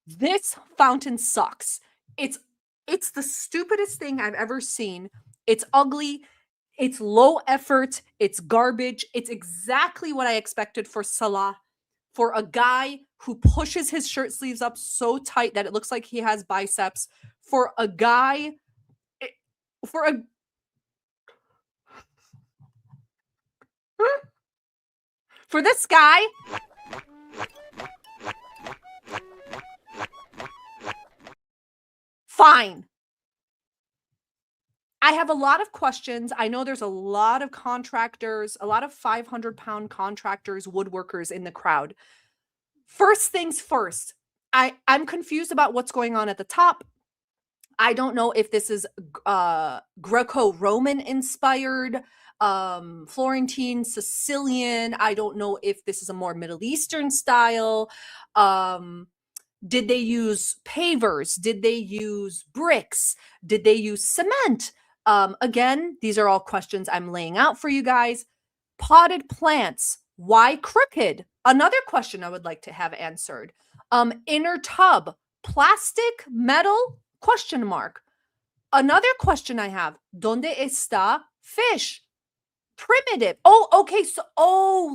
This fountain sucks. It's the stupidest thing I've ever seen. It's ugly. It's low effort. It's garbage. It's exactly what I expected for Salah. For a guy who pushes his shirt sleeves up so tight that it looks like he has biceps. For a guy, for this guy, fine. I have a lot of questions. I know there's a lot of contractors, a lot of 500-pound contractors, woodworkers in the crowd. First things first, I'm confused about what's going on at the top. I don't know if this is Greco-Roman inspired, Florentine, Sicilian. I don't know if this is a more Middle Eastern style. Did they use pavers? Did they use bricks? Did they use cement? Again, these are all questions I'm laying out for you guys. Potted plants, why crooked? Another question I would like to have answered. Inner tub, plastic, metal, question mark. Another question I have, ¿Dónde está fish? Primitive. Oh, okay. So,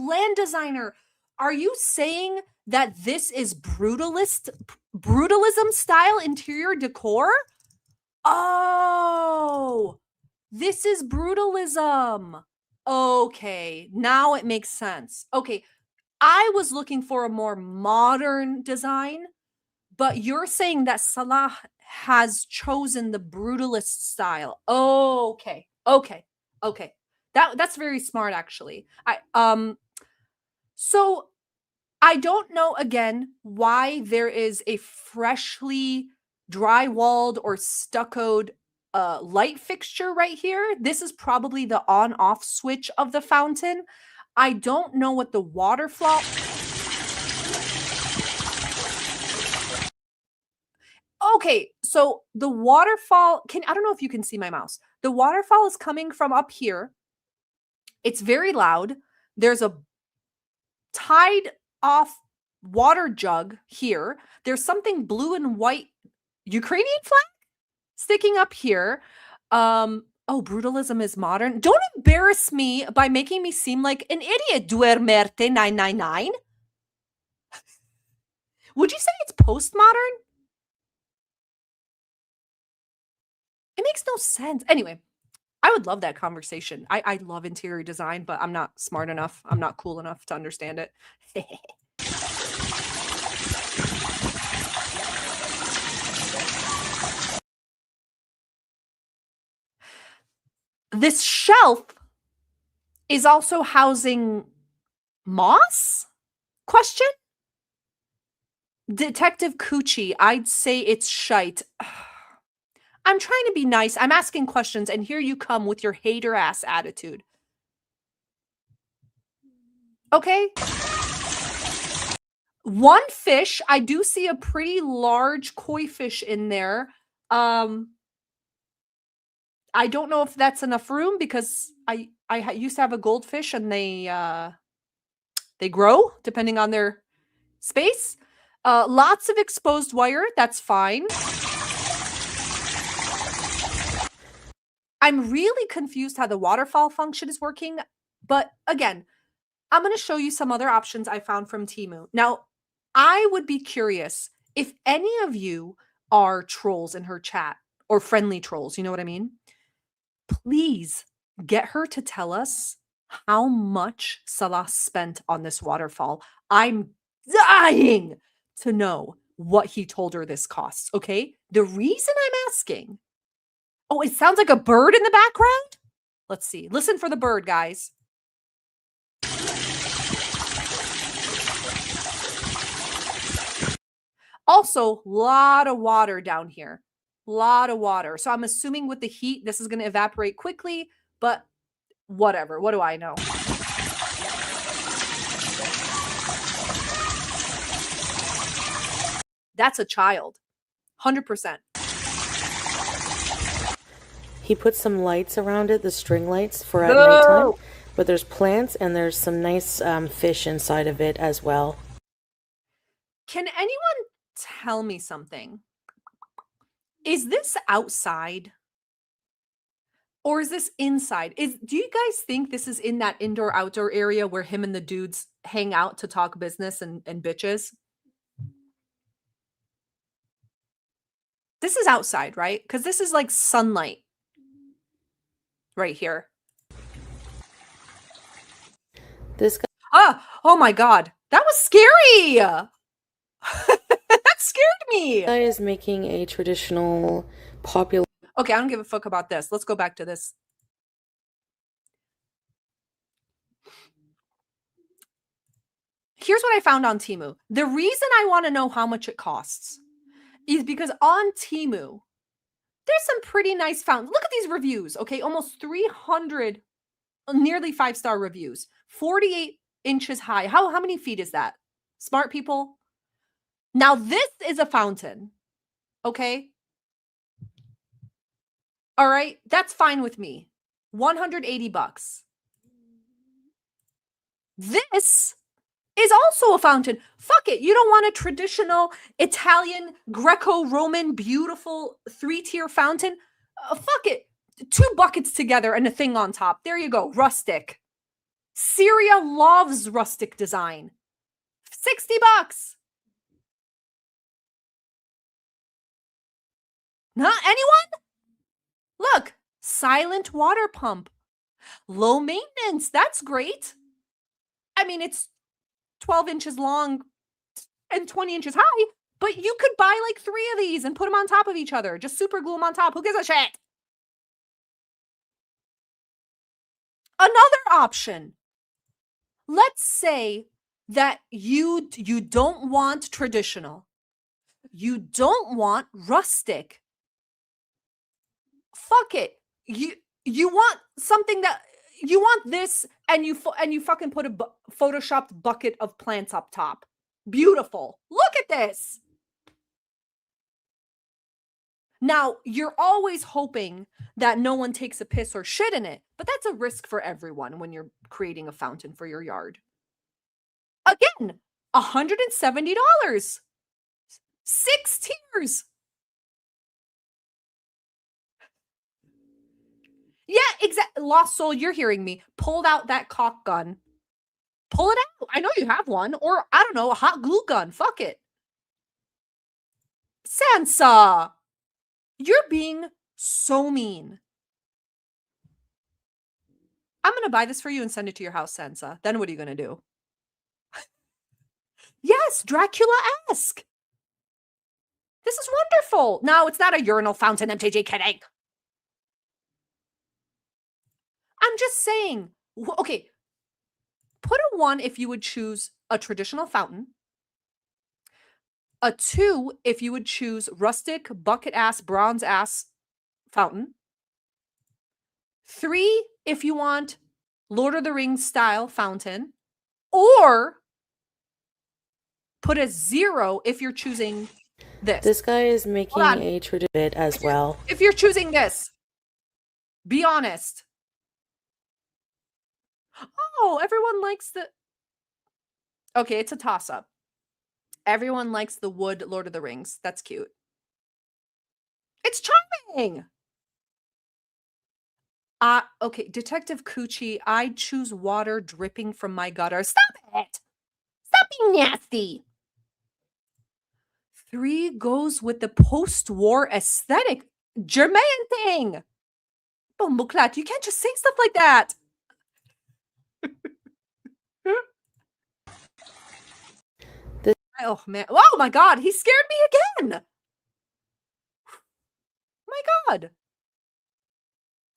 land designer. Are you saying that this is brutalism style interior decor? Oh, this is brutalism. Okay, now it makes sense. Okay, I was looking for a more modern design, but you're saying that Salah has chosen the brutalist style. Okay. That's very smart, actually. So I don't know again why there is a freshly drywalled or stuccoed light fixture right here. This is probably the on-off switch of the fountain. I don't know what the water Okay, so the waterfall I don't know if you can see my mouse. The waterfall is coming from up here. It's very loud. There's a tied off water jug here. There's something blue and white Ukrainian flag sticking up here. Oh, brutalism is modern. Don't embarrass me by making me seem like an idiot, Duermerte 999. Would you say it's postmodern? It makes no sense. Anyway, I would love that conversation. I love interior design, but I'm not smart enough. I'm not cool enough to understand it. This shelf is also housing moss? Question? Detective Coochie, I'd say it's shite. I'm trying to be nice. I'm asking questions, and here you come with your hater ass attitude. Okay. One fish. I do see a pretty large koi fish in there. I don't know if that's enough room because I used to have a goldfish and they grow depending on their space. Lots of exposed wire. That's fine. I'm really confused how the waterfall function is working. But again, I'm going to show you some other options I found from Temu. Now, I would be curious if any of you are trolls in her chat or friendly trolls. You know what I mean? Please get her to tell us how much Salah spent on this waterfall. I'm dying to know what he told her this costs, okay? The reason I'm asking... Oh, it sounds like a bird in the background? Let's see. Listen for the bird, guys. Also, a lot of water down here. Lot of water. So I'm assuming with the heat, this is going to evaporate quickly, but whatever. What do I know? That's a child. 100%. He put some lights around it, the string lights for at nighttime. But there's plants and there's some nice fish inside of it as well. Can anyone tell me something? Is this outside? Or is this inside? Do you guys think this is in that indoor-outdoor area where him and the dudes hang out to talk business and bitches? This is outside, right? Because this is like sunlight. Right here. This guy Oh my God. That was scary. That scared me. is making a traditional popular... Okay, I don't give a fuck about this. Let's go back to this. Here's what I found on Temu. The reason I want to know how much it costs is because on Temu, there's some pretty nice fountains. Look at these reviews, okay? Almost 300, nearly 5-star reviews. 48 inches high. How many feet is that? Smart people? Now, this is a fountain, okay? All right, that's fine with me. $180. This is also a fountain. Fuck it. You don't want a traditional Italian, Greco-Roman, beautiful 3-tier fountain? Fuck it. 2 buckets together and a thing on top. There you go. Rustic. Syria loves rustic design. $60. Not anyone? Look, silent water pump. Low maintenance. That's great. I mean, it's 12 inches long and 20 inches high, but you could buy like 3 of these and put them on top of each other. Just super glue them on top. Who gives a shit? Another option. Let's say that you don't want traditional. You don't want rustic. Fuck it. You want something that you want this, and you fucking put a photoshopped bucket of plants up top. Beautiful. Look at this. Now, you're always hoping that no one takes a piss or shit in it, but that's a risk for everyone when you're creating a fountain for your yard. Again, $170. 6 tiers. Yeah, exactly. Lost soul, you're hearing me. Pulled out that caulk gun. Pull it out. I know you have one. Or, I don't know, a hot glue gun. Fuck it. Sansa, you're being so mean. I'm going to buy this for you and send it to your house, Sansa. Then what are you going to do? Yes, Dracula-esque. This is wonderful. No, it's not a urinal fountain, MTG, kidding. I'm just saying. Okay, put a 1 if you would choose a traditional fountain. A 2 if you would choose rustic, bucket ass, bronze ass fountain. 3 if you want Lord of the Rings style fountain. Or put a 0 if you're choosing this. This guy is making a tradition as well. If you're choosing this, be honest. Oh, everyone likes the... Okay, it's a toss-up. Everyone likes the wood Lord of the Rings. That's cute. It's charming. Okay, Detective Coochie, I'd choose water dripping from my gutter. Stop it. Stop being nasty. 3 goes with the post-war aesthetic. German thing. Bumbleclat, you can't just say stuff like that. Oh, man. Oh, my God. He scared me again. My God.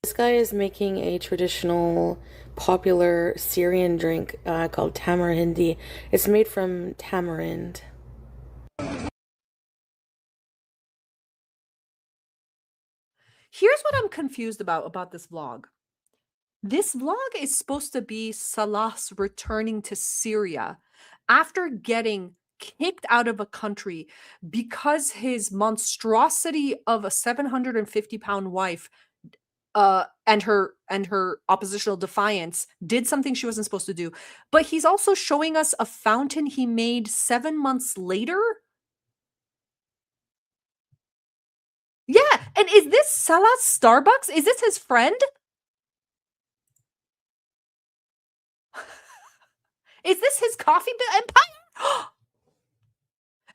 This guy is making a traditional popular Syrian drink called tamarindi. It's made from tamarind. Here's what I'm confused about this vlog. This vlog is supposed to be Salah's returning to Syria after getting kicked out of a country because his monstrosity of a 750-pound wife and her oppositional defiance did something she wasn't supposed to do. But he's also showing us a fountain he made 7 months later. Yeah, and is this Salah's Starbucks? Is this his friend? Is this his coffee empire?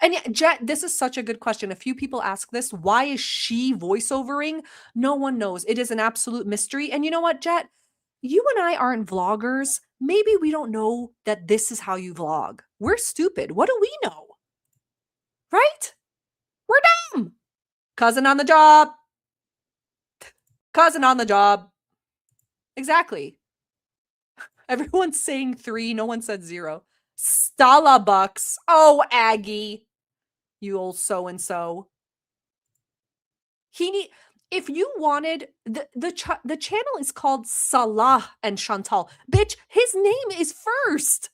And yeah, Jet, this is such a good question. A few people ask this. Why is she voiceovering? No one knows. It is an absolute mystery. And you know what, Jet? You and I aren't vloggers. Maybe we don't know that this is how you vlog. We're stupid. What do we know? Right? We're dumb. Cousin on the job. Cousin on the job. Exactly. Everyone's saying 3. No one said 0. Starbucks. Oh, Aggie. You old so-and-so. If you wanted, the channel is called Salah and Chantal. Bitch, his name is first.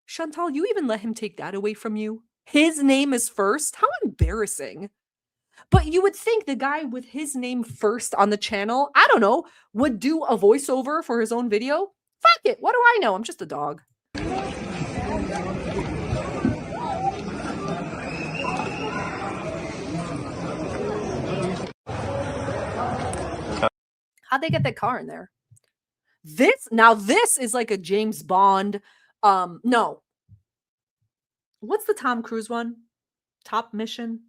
Chantal, you even let him take that away from you? His name is first? How embarrassing. But you would think the guy with his name first on the channel, I don't know, would do a voiceover for his own video. Fuck it. What do I know? I'm just a dog. How'd they get that car in there? This is like a James Bond. No. What's the Tom Cruise one? Top Mission?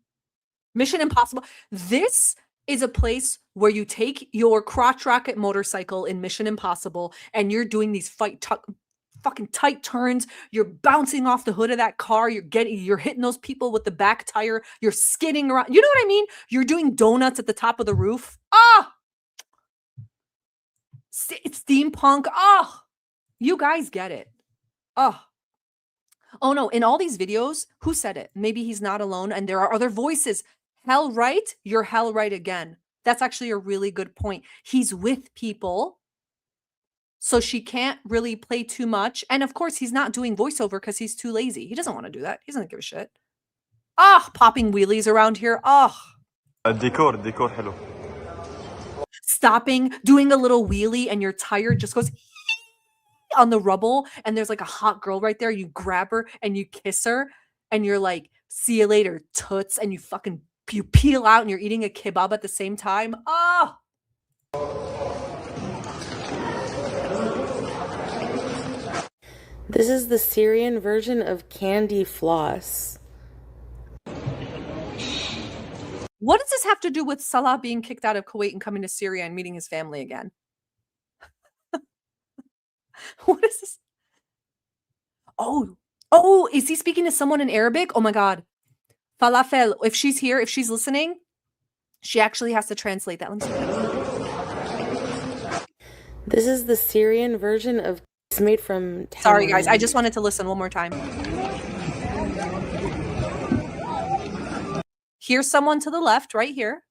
Mission Impossible. This is a place where you take your crotch rocket motorcycle in Mission Impossible and you're doing these fucking tight turns. You're bouncing off the hood of that car. You're hitting those people with the back tire. You're skidding around. You know what I mean? You're doing donuts at the top of the roof. Ah! It's steampunk. Oh, you guys get it. Oh no. In all these videos, who said it? Maybe he's not alone and there are other voices. Hell right, you're hell right again. That's actually a really good point. He's with people, so she can't really play too much. And of course, he's not doing voiceover because he's too lazy. He doesn't want to do that. He doesn't give a shit. Oh, popping wheelies around here. Oh. الديكور حلو. Stopping, doing a little wheelie, and your tire just goes on the rubble, and there's like a hot girl right there. You grab her and you kiss her, and you're like, see you later, toots, and you peel out and you're eating a kebab at the same time. Oh. This is the Syrian version of candy floss. What does this have to do with Salah being kicked out of Kuwait and coming to Syria and meeting his family again? What is this? Oh, is he speaking to someone in Arabic? Oh my God. Falafel, if she's here, if she's listening, she actually has to translate that. Let me see. This is the Syrian version of it's made from Sorry guys, I just wanted to listen one more time. Here's someone to the left, right here.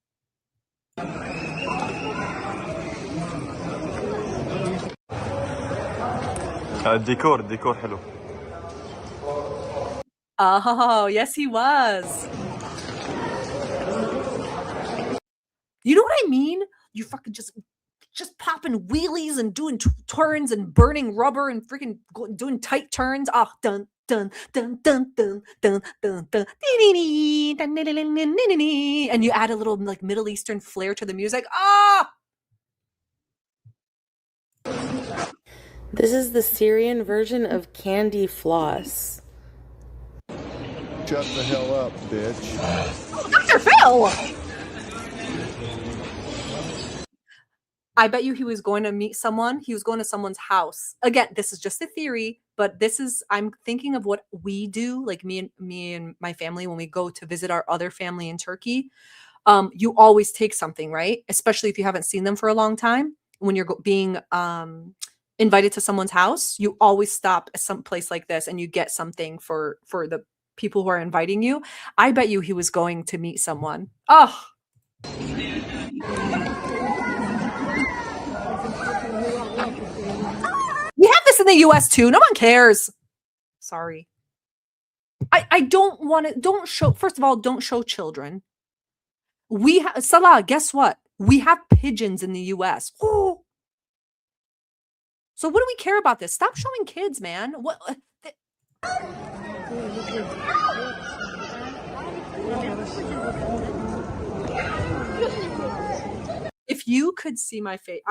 الديكور حلو. Oh, yes, he was. You know what I mean? You fucking just popping wheelies and doing turns and burning rubber and freaking doing tight turns. Oh, dun dun dun dun dun dun dun dun, and you add a little like Middle Eastern flair to the music. Ah. This is the Syrian version of candy floss. Shut the hell up, bitch. Oh, Dr. Phil! I bet you he was going to meet someone. He was going to someone's house. Again, this is just a theory, but I'm thinking of what we do, like me and my family, when we go to visit our other family in Turkey. You always take something, right? Especially if you haven't seen them for a long time. When you're being invited to someone's house, you always stop at some place like this and you get something for the people who are inviting you. I bet you he was going to meet someone. Oh. We have this in the US too. No one cares. Sorry. I don't want to, first of all, don't show children. Salah, guess what? We have pigeons in the US. Oh. So what do we care about this? Stop showing kids, man. What? If you could see my face,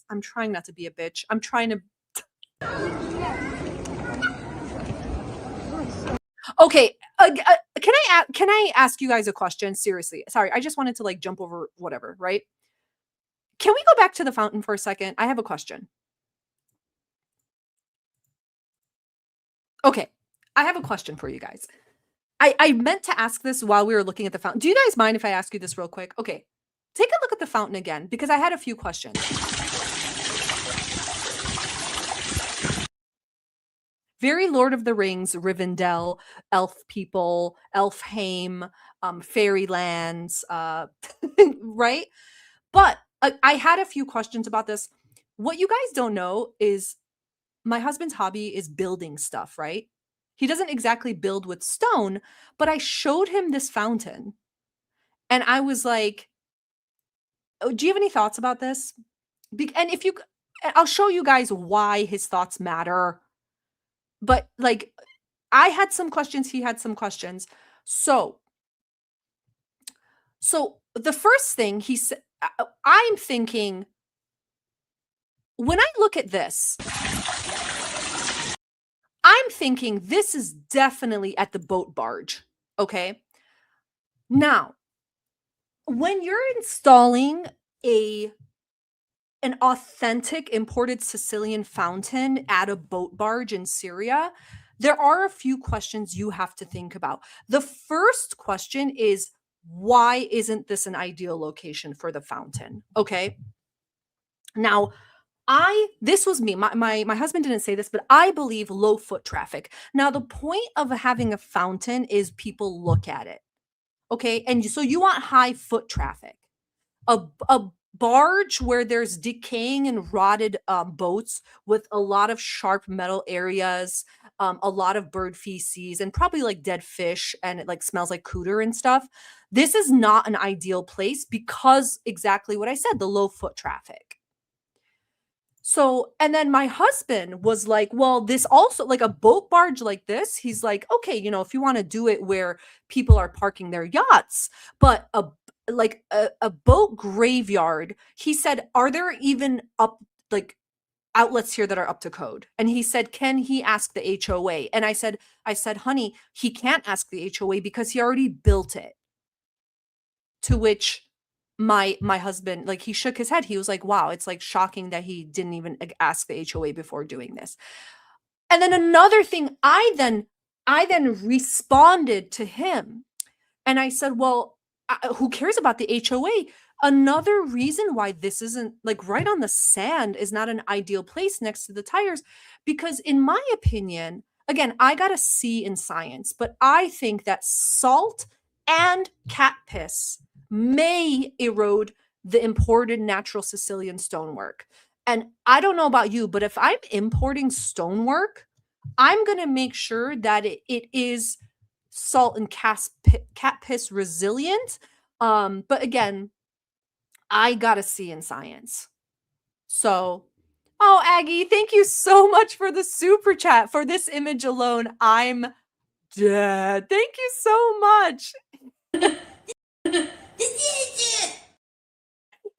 I'm trying not to be a bitch. I'm trying to. Okay, can I ask you guys a question? Seriously, sorry, I just wanted to like jump over whatever, right? Can we go back to the fountain for a second? I have a question. Okay, I have a question for you guys. I meant to ask this while we were looking at the fountain. Do you guys mind if I ask you this real quick? Okay, take a look at the fountain again because I had a few questions. Very Lord of the Rings, Rivendell, elf people, Elfheim, fairylands, right? But I had a few questions about this. What you guys don't know is my husband's hobby is building stuff, right? He doesn't exactly build with stone, but I showed him this fountain. And I was like, oh, do you have any thoughts about this? And I'll show you guys why his thoughts matter. But like, I had some questions, he had some questions. So the first thing he said, I'm thinking, when I look at this, I'm thinking this is definitely at the boat barge. Okay. Now, when you're installing an authentic imported Sicilian fountain at a boat barge in Syria, there are a few questions you have to think about. The first question is, why isn't this an ideal location for the fountain? Okay. Now, this was me. My husband didn't say this, but I believe low foot traffic. Now, the point of having a fountain is people look at it. Okay. And so you want high foot traffic. A barge where there's decaying and rotted boats with a lot of sharp metal areas, a lot of bird feces, and probably like dead fish, and it like smells like cooter and stuff. This is not an ideal place because exactly what I said, the low foot traffic. So, and then my husband was like, well, this also, like a boat barge like this, he's like, okay, you know, if you want to do it where people are parking their yachts, but a boat graveyard, he said, are there even up like outlets here that are up to code? And he said, can he ask the HOA? And I said, honey, he can't ask the HOA because he already built it. To which my husband, like, he shook his head. He was like, wow, it's like shocking that he didn't even ask the HOA before doing this. And then another thing, I then responded to him and I said, well, who cares about the HOA? Another reason why this isn't like right on the sand is not an ideal place next to the tires, because in my opinion, again, I got a C in science, but I think that salt and cat piss may erode the imported natural Sicilian stonework. And I don't know about you, but if I'm importing stonework, I'm going to make sure that it is salt and cat piss resilient. But again, I got a C in science. So, oh, Aggie, thank you so much for the super chat. For this image alone, I'm dead. Thank you so much.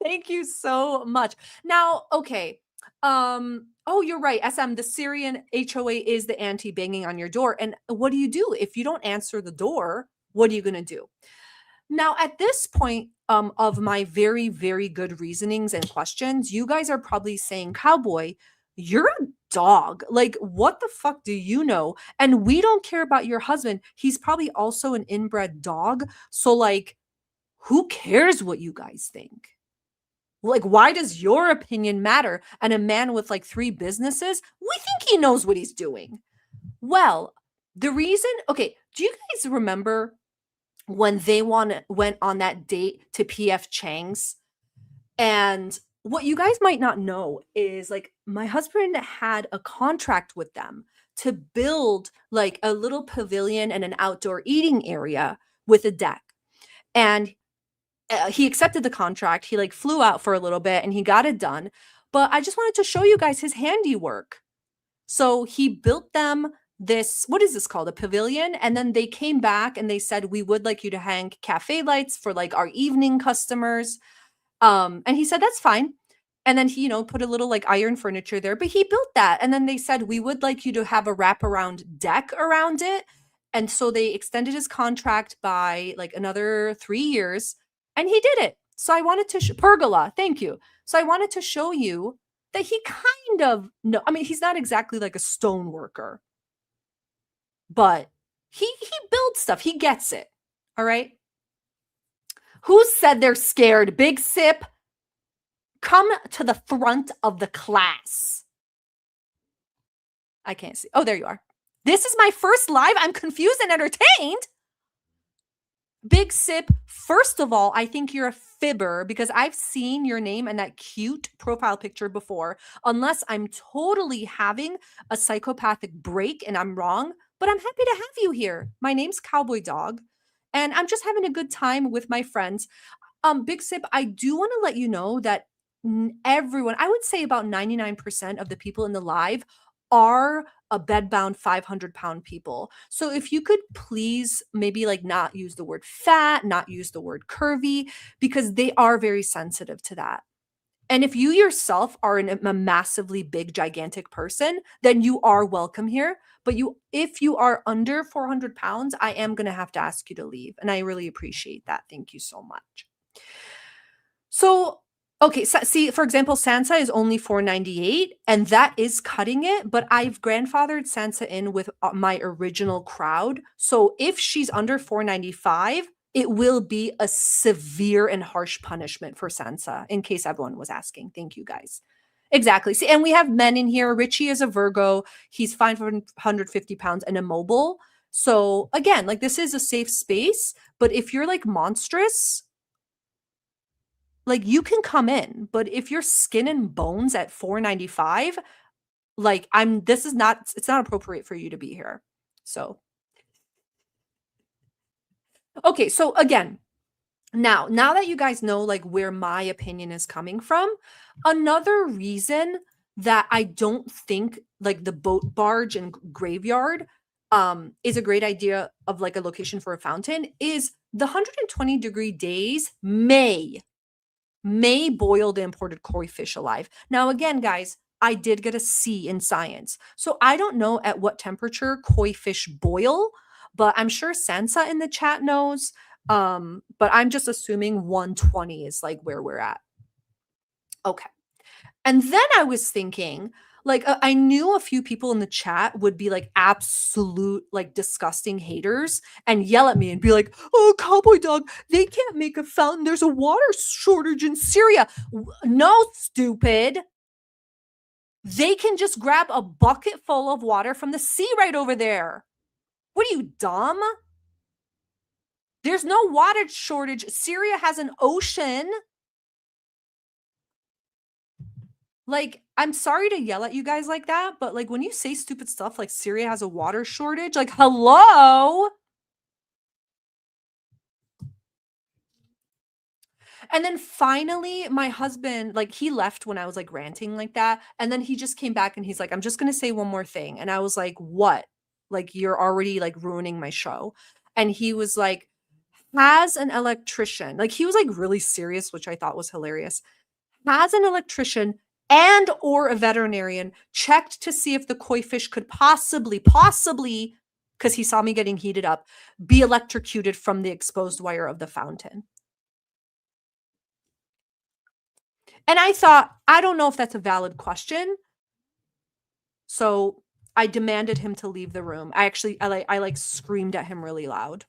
Thank you so much. Now, okay. Oh, you're right. SM, the Syrian HOA is the anti-banging on your door. And what do you do? If you don't answer the door, what are you going to do? Now, at this point of my very, very good reasonings and questions, you guys are probably saying, Cowboy, you're a dog. Like, what the fuck do you know? And we don't care about your husband. He's probably also an inbred dog. So, like, who cares what you guys think? Like, why does your opinion matter? And a man with like 3 businesses, we think he knows what he's doing. Well, the reason, okay, do you guys remember when they went on that date to PF Chang's? And what you guys might not know is like my husband had a contract with them to build like a little pavilion and an outdoor eating area with a deck. And he accepted the contract. He like flew out for a little bit and he got it done. But I just wanted to show you guys his handiwork. So he built them this, what is this called? A pavilion. And then they came back and they said, we would like you to hang cafe lights for like our evening customers. And he said, that's fine. And then he, you know, put a little like iron furniture there, but he built that. And then they said, we would like you to have a wraparound deck around it. And so they extended his contract by like another 3 years. And he did it. So I wanted to pergola. Thank you. So I wanted to show you that he kind of I mean, he's not exactly like a stone worker, but he builds stuff. He gets it. All right. Who said they're scared? Big Sip, come to the front of the class. I can't see. Oh, there you are. This is my first live. I'm confused and entertained. Big Sip, first of all, I think you're a fibber because I've seen your name and that cute profile picture before, unless I'm totally having a psychopathic break and I'm wrong, but I'm happy to have you here. My name's Cowboy Dog, and I'm just having a good time with my friends. Big Sip, I do want to let you know that everyone, I would say about 99% of the people in the live are a bedbound 500-pound people. So if you could please maybe like not use the word fat, not use the word curvy, because they are very sensitive to that. And if you yourself are a massively big, gigantic person, then you are welcome here. But if you are under 400 pounds, I am going to have to ask you to leave. And I really appreciate that. Thank you so much. So, okay, so see, for example, Sansa is only $4.98, and that is cutting it, but I've grandfathered Sansa in with my original crowd. So if she's under $4.95, it will be a severe and harsh punishment for Sansa, in case everyone was asking. Thank you, guys. Exactly. See, and we have men in here. Richie is a Virgo. He's 550 pounds and immobile. So again, like this is a safe space, but if you're like monstrous, like you can come in, but if you're skin and bones at $4.95, like it's not appropriate for you to be here. So okay, so again, now that you guys know like where my opinion is coming from, another reason that I don't think like the boat barge and graveyard is a great idea of like a location for a fountain is the 120-degree days may boil the imported koi fish alive. Now again, guys, I did get a C in science. So I don't know at what temperature koi fish boil, but I'm sure Sansa in the chat knows. But I'm just assuming 120 is like where we're at. Okay. And then I was thinking, like, I knew a few people in the chat would be like absolute, like, disgusting haters and yell at me and be like, oh, Cowboy Dog, they can't make a fountain. There's a water shortage in Syria. No, stupid. They can just grab a bucket full of water from the sea right over there. What are you, dumb? There's no water shortage. Syria has an ocean. Like, I'm sorry to yell at you guys like that, but like when you say stupid stuff like Syria has a water shortage, like, hello? And then finally, my husband, like, he left when I was like ranting like that. And then he just came back and he's like, I'm just going to say one more thing. And I was like, what? Like, you're already like ruining my show. And he was like, has an electrician, like, he was like really serious, which I thought was hilarious. Has an electrician and or a veterinarian checked to see if the koi fish could possibly, because he saw me getting heated up, be electrocuted from the exposed wire of the fountain? And I thought, I don't know if that's a valid question. So I demanded him to leave the room. I like screamed at him really loud.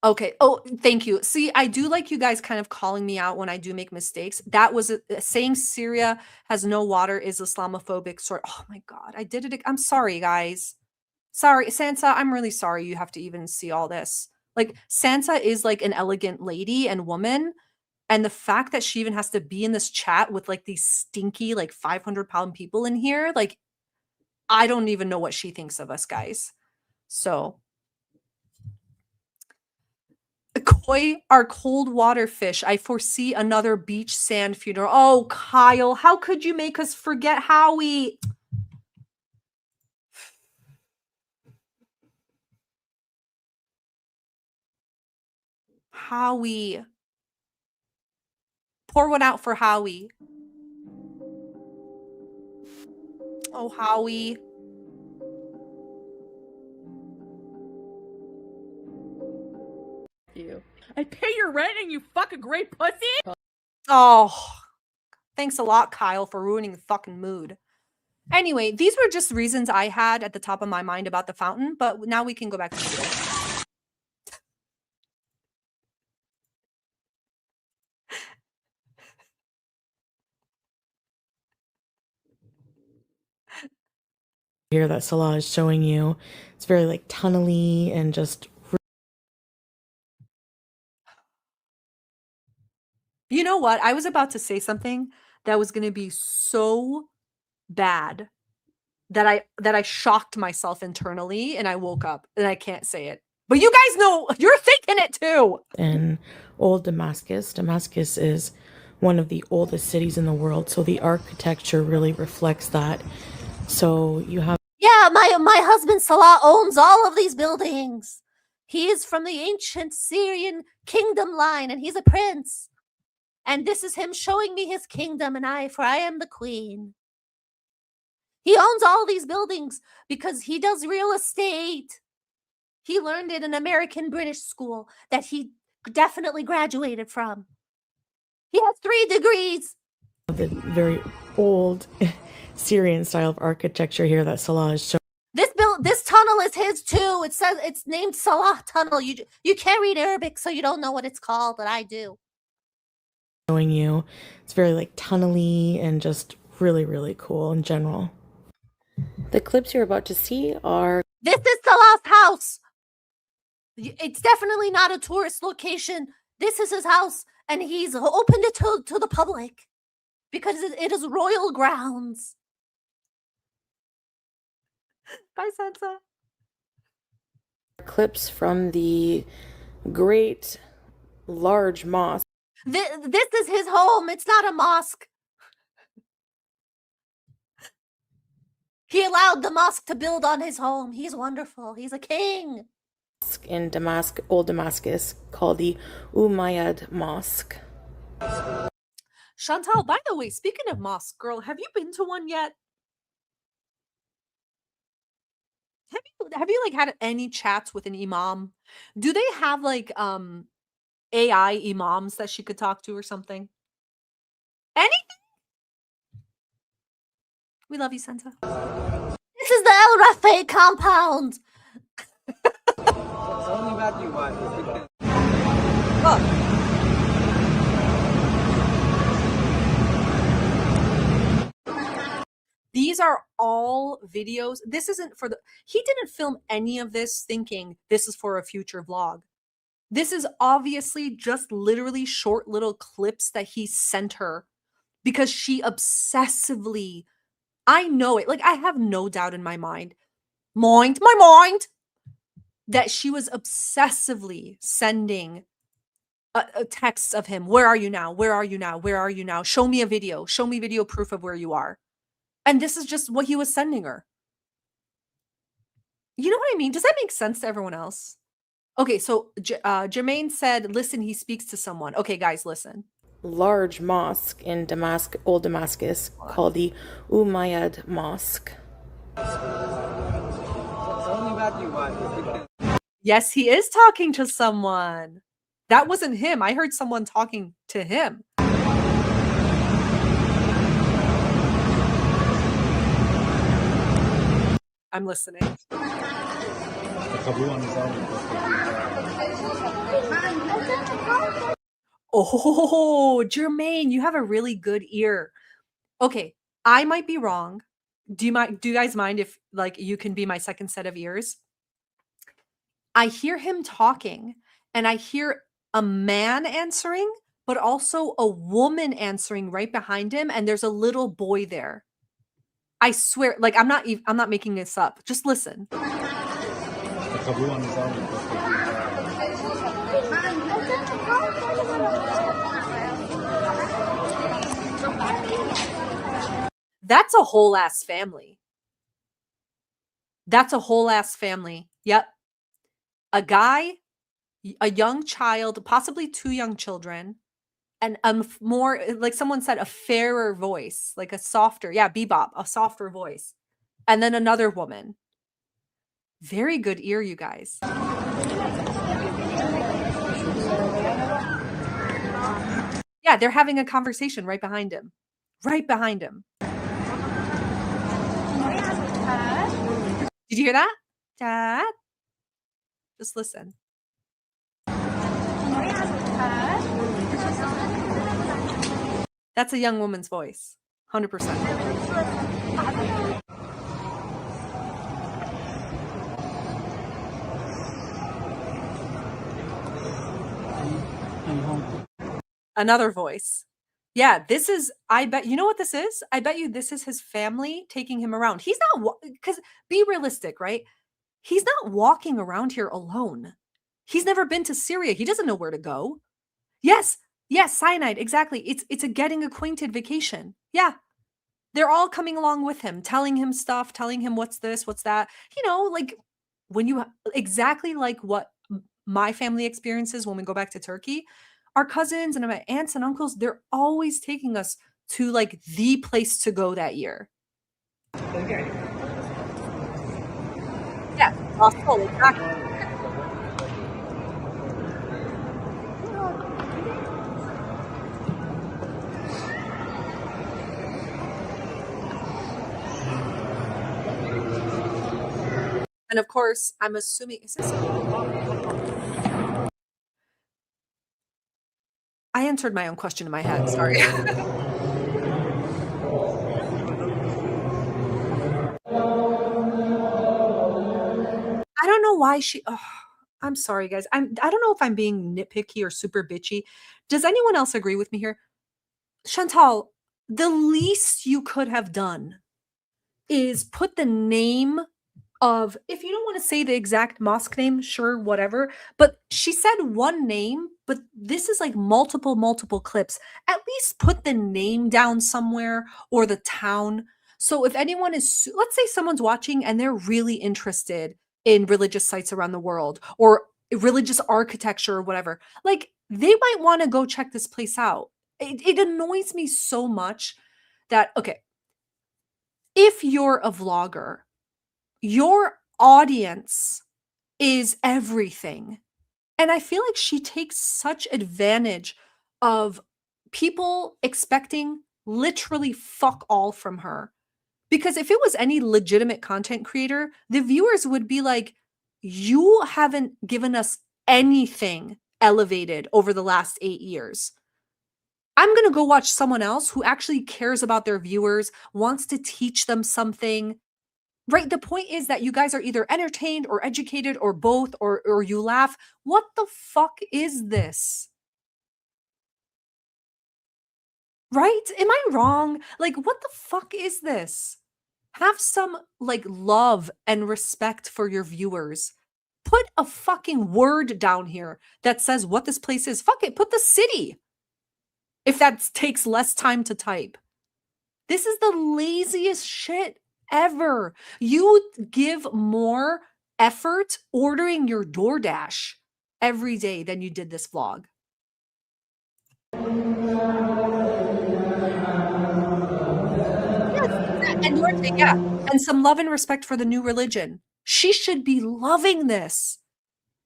Okay. Oh, thank you. See, I do like you guys kind of calling me out when I do make mistakes. That was saying Syria has no water is Islamophobic sort. Oh my God. I did it. I'm sorry, guys. Sorry, Sansa. I'm really sorry you have to even see all this. Like, Sansa is like an elegant lady and woman. And the fact that she even has to be in this chat with like these stinky, like 500-pound people in here, like, I don't even know what she thinks of us, guys. So koi are cold water fish. I foresee another beach sand funeral. Oh, Kyle, how could you make us forget Howie? Howie. Pour one out for Howie. Oh, Howie. You. I pay your rent and you fuck a great pussy? Oh, thanks a lot, Kyle, for ruining the fucking mood. Anyway, these were just reasons I had at the top of my mind about the fountain, but now we can go back to the here that Salah is showing you. It's very like tunnely and just. You know what? I was about to say something that was going to be so bad that I shocked myself internally and I woke up and I can't say it. But you guys know, you're thinking it too. In old Damascus. Damascus is one of the oldest cities in the world, so the architecture really reflects that. So you have. Yeah, my husband Salah owns all of these buildings. He is from the ancient Syrian kingdom line and he's a prince. And this is him showing me his kingdom for I am the queen. He owns all these buildings because he does real estate. He learned in an American British school that he definitely graduated from. He has 3 degrees. The very old Syrian style of architecture here that Salah is showing. This tunnel is his too. It says it's named Salah Tunnel. You can't read Arabic, so you don't know what it's called, but I do. Showing you. It's very like tunnely and just really, really cool in general. The clips you're about to see are. This is Salah's house. It's definitely not a tourist location. This is his house, and he's opened it to the public because it is royal grounds. Bye, Sansa. Clips from the great large mosque. This is his home. It's not a mosque. He allowed the mosque to build on his home. He's wonderful. He's a king. In Damascus, old Damascus, called the Umayyad Mosque. Chantal, by the way, speaking of mosque, girl, have you been to one yet? Have you like had any chats with an imam? Do they have like AI imams that she could talk to or something? Anything? We love you, Santa. This is the El Rafe compound. These are all videos. This isn't for he didn't film any of this thinking this is for a future vlog. This is obviously just literally short little clips that he sent her because she obsessively, I know it, like I have no doubt in my mind, my mind, that she was obsessively sending a texts of him. Where are you now? Where are you now? Where are you now? Show me a video. Show me video proof of where you are. And this is just what he was sending her. You know what I mean? Does that make sense to everyone else? Okay, so Jermaine said, listen, he speaks to someone. Okay, guys, listen. Large mosque in Damascus, old Damascus, called the Umayyad Mosque. Yes, he is talking to someone. That wasn't him. I heard someone talking to him. I'm listening. Oh, Jermaine, you have a really good ear. Okay, I might be wrong. Do you guys mind if like you can be my second set of ears? I hear him talking and I hear a man answering, but also a woman answering right behind him, and there's a little boy there. I swear, like I'm not making this up. Just listen. That's a whole ass family. That's a whole ass family. Yep. A guy, a young child, possibly two young children, and more, like someone said, a fairer voice, like a softer, yeah, bebop, a softer voice. And then another woman. Very good ear, you guys. Yeah, they're having a conversation right behind him. Right behind him. Did you hear that? Dad? Just listen. That's a young woman's voice. 100%. Another voice. Yeah, this is, I bet, you know what this is? I bet you this is his family taking him around. He's not, because be realistic, right? He's not walking around here alone. He's never been to Syria. He doesn't know where to go. Yes, cyanide, exactly. It's a getting acquainted vacation. Yeah. They're all coming along with him, telling him stuff, telling him what's this, what's that. You know, like when you, exactly like what my family experiences when we go back to Turkey. Our cousins and my aunts and uncles, they're always taking us to like the place to go that year. Yeah, Moscow, exactly. And of course, I'm assuming, is this? I answered my own question in my head. Sorry. I don't know why she. Oh, I'm sorry, guys. I don't know if I'm being nitpicky or super bitchy. Does anyone else agree with me here? Chantal, the least you could have done is put the name of, if you don't want to say the exact mosque name, sure, whatever. But she said one name, but this is like multiple clips. At least put the name down somewhere or the town. So if anyone is, let's say someone's watching and they're really interested in religious sites around the world or religious architecture or whatever, like they might want to go check this place out. It annoys me so much that, okay, if you're a vlogger, your audience is everything. And I feel like she takes such advantage of people expecting literally fuck all from her. Because if it was any legitimate content creator, the viewers would be like, you haven't given us anything elevated over the last 8 years. I'm going to go watch someone else who actually cares about their viewers, wants to teach them something. Right? The point is that you guys are either entertained or educated or both, or you laugh. What the fuck is this? Right? Am I wrong? Like, what the fuck is this? Have some like love and respect for your viewers. Put a fucking word down here that says what this place is. Fuck it, put the city. If that takes less time to type. This is the laziest shit ever. You give more effort ordering your DoorDash every day than you did this vlog. Yeah, and some love and respect for the new religion. She should be loving this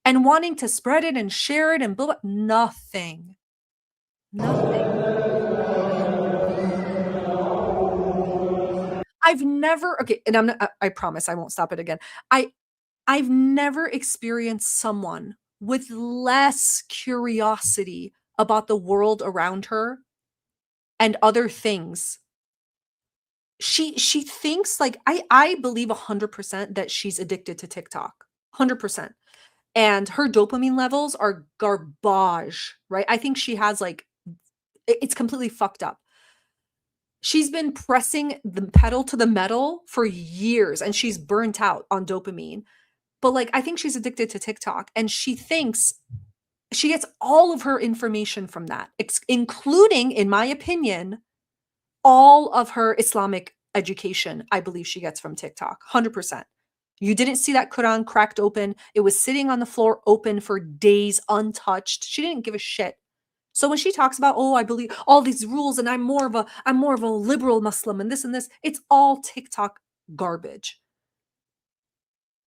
and wanting to spread it and share it and blah, blah. Nothing. I've never, okay, and I'm not, I promise I won't stop it again. I've never experienced someone with less curiosity about the world around her and other things. She thinks like, I believe 100% that she's addicted to TikTok. 100%. And her dopamine levels are garbage, right? I think she has like, it's completely fucked up. She's been pressing the pedal to the metal for years and she's burnt out on dopamine. But like, I think she's addicted to TikTok and she thinks she gets all of her information from that, including, in my opinion, all of her Islamic education, I believe she gets from TikTok, 100%. You didn't see that Quran cracked open. It was sitting on the floor open for days untouched. She didn't give a shit. So when she talks about, oh, I believe all these rules and I'm more of a liberal Muslim and this, it's all TikTok garbage.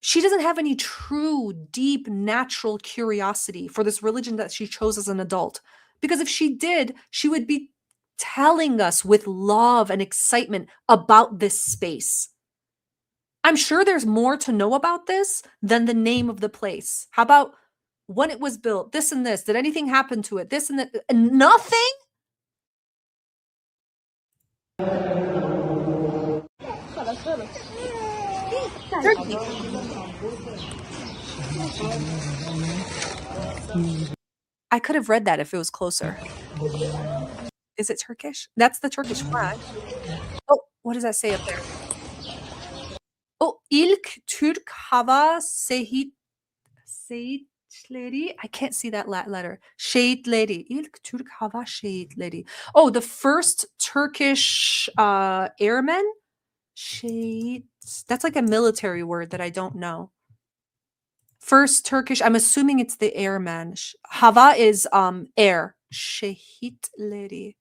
She doesn't have any true, deep, natural curiosity for this religion that she chose as an adult. Because if she did, she would be telling us with love and excitement about this space. I'm sure there's more to know about this than the name of the place. How about when it was built, this and this? Did anything happen to it? This and that? Nothing? Turkey. I could have read that if it was closer. Is it Turkish? That's the Turkish flag. Oh, what does that say up there? Oh, ilk Türk hava şehitleri. I can't see that letter. Şehitleri. İlk Türk hava şehitleri. Oh, the first Turkish airmen? Şehit. That's like a military word that I don't know. First Turkish, I'm assuming it's the airman. Hava is air. Şehitleri.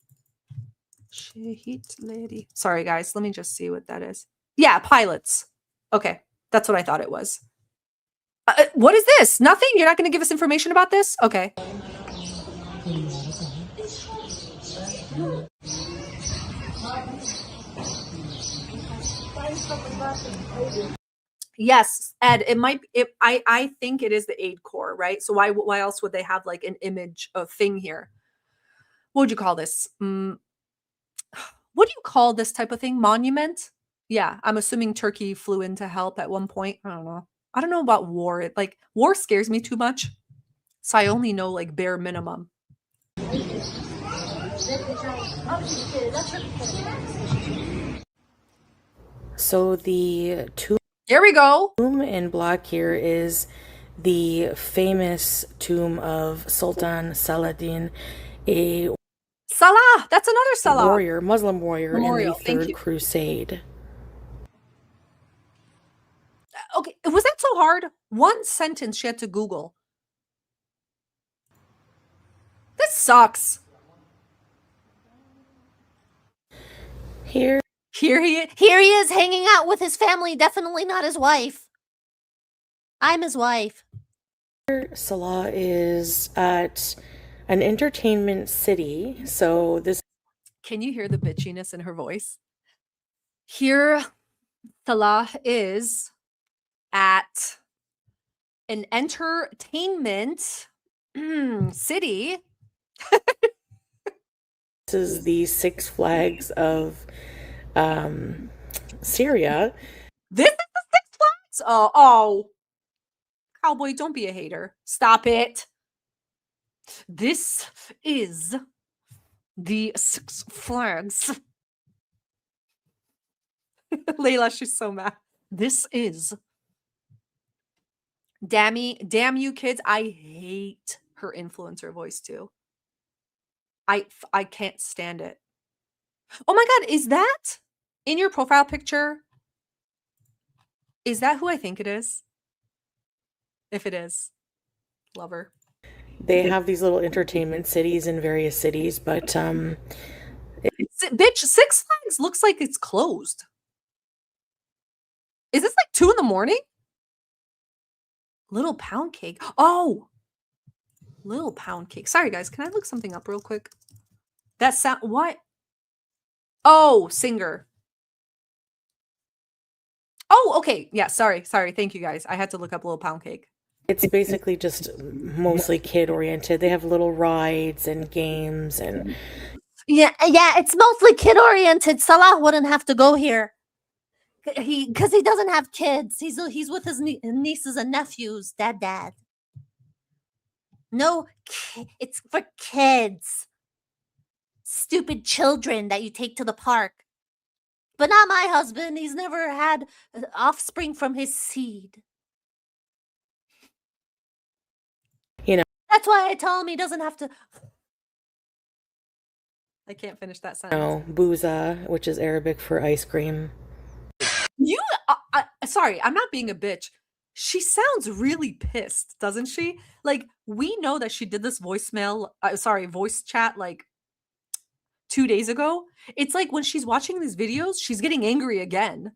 Şehitleri. Sorry, guys. Let me just see what that is. Yeah, pilots. Okay, that's what I thought it was. What is this? Nothing? You're not going to give us information about this? Okay. Yes, Ed, it might I think it is the Aid Corps, right? So why else would they have like an image of thing here? What would you call this? What do you call this type of thing? Monument? Yeah, I'm assuming Turkey flew in to help at one point. I don't know. I don't know about war. Like war scares me too much. So I only know like bare minimum. So the tomb Here we go. in black here is the famous tomb of Sultan Saladin, a Salah. That's another Salah. warrior, Muslim warrior Memorial. in the Thank Third you. Crusade. Okay, was that so hard? One sentence she had to Google. This sucks. Here Here he is hanging out with his family, definitely not his wife. I'm his wife. Salah is at an entertainment city. So this Can you hear the bitchiness in her voice? Here Salah is at an entertainment city. This is the Six Flags of Syria. This is the Six Flags? Oh. Cowboy, don't be a hater. Stop it. This is the Six Flags. Layla, she's so mad. This is. Damn you kids. I hate her influencer voice too. I can't stand it. Oh my God, is that in your profile picture? Is that who I think it is? If it is, love her. They have these little entertainment cities in various cities, but Bitch, Six Flags looks like it's closed. Is this like 2 a.m? Little pound cake. Oh, little pound cake. Sorry guys, can I look something up real quick? That sound what? Oh, singer. Oh, okay. Yeah, sorry. Thank you guys. I had to look up little pound cake. it's basically just mostly kid oriented. They have little rides and games and Yeah, it's mostly kid oriented. Salah wouldn't have to go here. Because he doesn't have kids. He's with his nieces and nephews. Dad. No, it's for kids. Stupid children that you take to the park. But not my husband. He's never had offspring from his seed. You know. That's why I tell him he doesn't have to. I can't finish that sentence. Booza, which is Arabic for ice cream. You, sorry, I'm not being a bitch. She sounds really pissed, doesn't she? Like, we know that she did this voice chat like 2 days ago. It's like when she's watching these videos, she's getting angry again.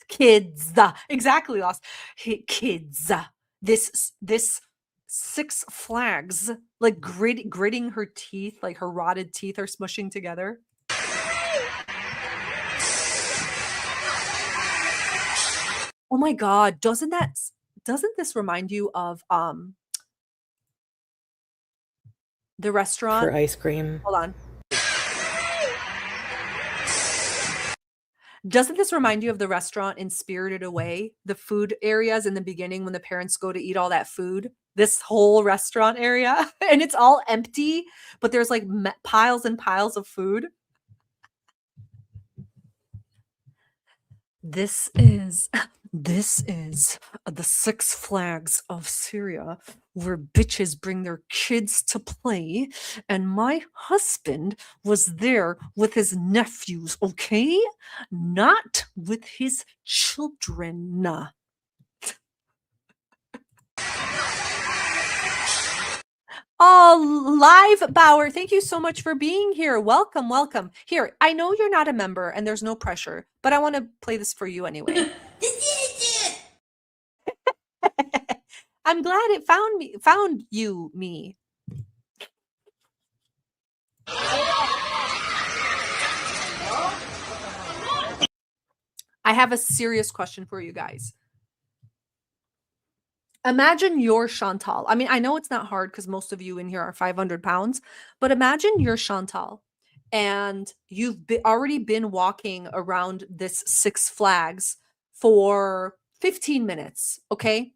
Kids, exactly, lost. Kids, this Six Flags, like gritting her teeth, like her rotted teeth are smushing together. Oh my God, doesn't this remind you of the restaurant for ice cream? Hold on. Doesn't this remind you of the restaurant in Spirited Away? The food areas in the beginning when the parents go to eat all that food? This whole restaurant area and it's all empty, but there's like piles and piles of food. This is the Six Flags of Syria, where bitches bring their kids to play, and my husband was there with his nephews, okay? Not with his children. Oh, Live Bauer, thank you so much for being here. Welcome. Here, I know you're not a member and there's no pressure, but I want to play this for you anyway. I'm glad it found you, me. I have a serious question for you guys. Imagine you're Chantal. I mean, I know it's not hard because most of you in here are 500 pounds, but imagine you're Chantal and you've already been walking around this Six Flags for 15 minutes, okay?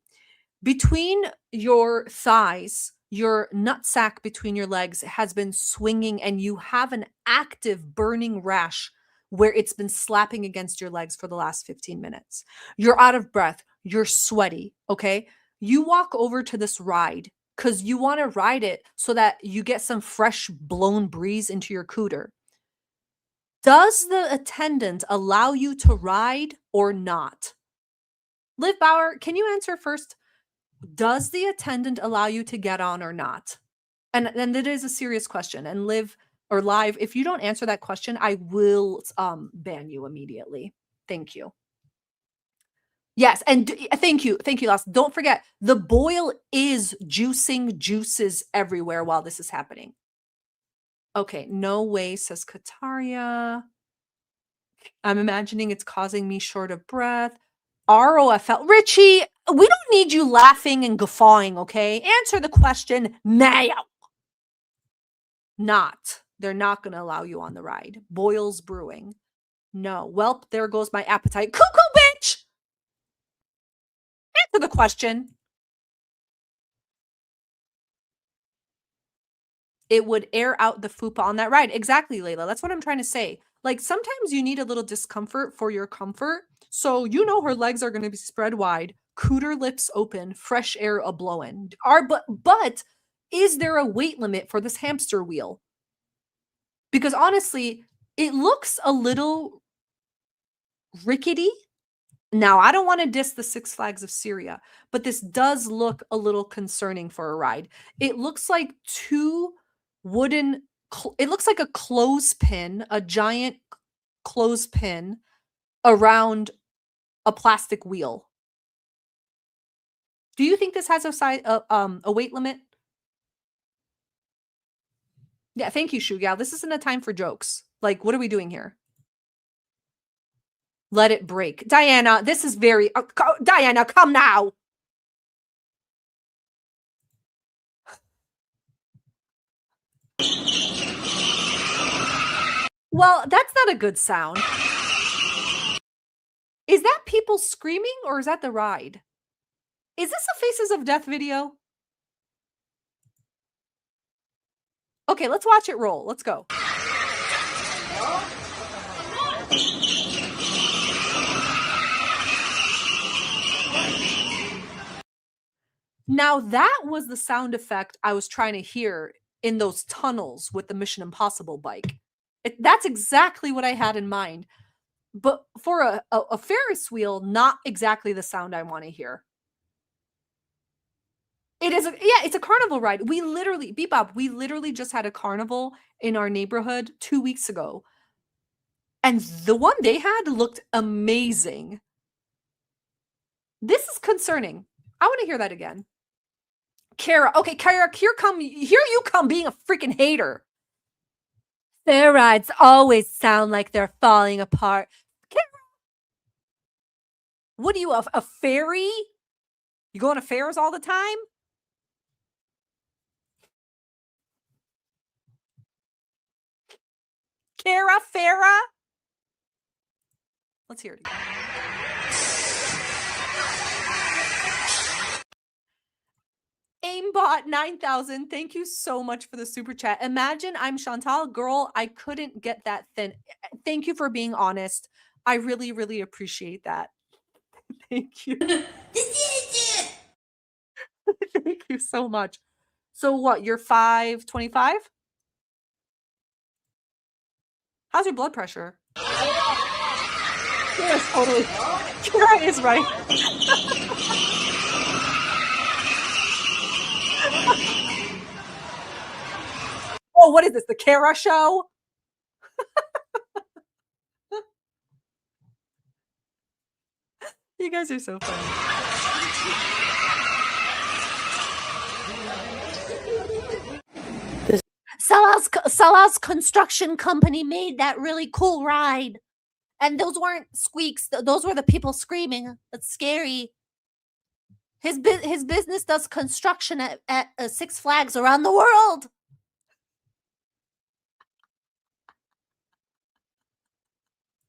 Between your thighs, your nutsack between your legs has been swinging, and you have an active burning rash where it's been slapping against your legs for the last 15 minutes. You're out of breath. You're sweaty. Okay. You walk over to this ride because you want to ride it so that you get some fresh blown breeze into your cooter. Does the attendant allow you to ride or not? Liv Bauer, can you answer first? Does the attendant allow you to get on or not? And it is a serious question. And Liv or Live, if you don't answer that question, I will ban you immediately. Thank you. Yes, and thank you, Lost. Don't forget, the boil is juicing juices everywhere while this is happening. Okay, no way, says Kataria. I'm imagining it's causing me short of breath. ROFL. Richie, we don't need you laughing and guffawing, okay? Answer the question now. Not. They're not going to allow you on the ride. Boils brewing. No. Welp, there goes my appetite. Cuckoo bitch! Answer the question. It would air out the fupa on that ride. Exactly, Layla. That's what I'm trying to say. Like, sometimes you need a little discomfort for your comfort. So, you know, her legs are going to be spread wide, cooter lips open, fresh air a-blowing. But is there a weight limit for this hamster wheel? Because honestly, it looks a little rickety. Now, I don't want to diss the Six Flags of Syria, but this does look a little concerning for a ride. It looks like two wooden, it looks like a clothespin, a giant clothespin around a plastic wheel. Do you think this has a weight limit? Yeah, thank you, Shugal. This isn't a time for jokes. Like, what are we doing here? Let it break. Diana, this is very... Diana, come now! Well, that's not a good sound. Is that people screaming or is that the ride? Is this a Faces of Death video? Okay, let's watch it roll. Let's go. Now that was the sound effect I was trying to hear in those tunnels with the Mission Impossible bike. That's exactly what I had in mind. But for a Ferris wheel, not exactly the sound I want to hear. It is, it's a carnival ride. We literally just had a carnival in our neighborhood 2 weeks ago. And the one they had looked amazing. This is concerning. I want to hear that again. Kara, okay, Kara, here you come being a freaking hater. Fair rides always sound like they're falling apart. Kara, what are you, a fairy? You go on fairs all the time? Kara, Farah? Let's hear it again. Aimbot 9000, thank you so much for the super chat. Imagine I'm Chantal, girl, I couldn't get that thin. Thank you for being honest. I really, really appreciate that. Thank you. Thank you so much. So what, you're 525? How's your blood pressure? Yes, totally. Kara is right. Oh, what is this? The Kara show? You guys are so funny. Salah's construction company made that really cool ride. And those weren't squeaks. Those were the people screaming. That's scary. His business does construction at Six Flags around the world.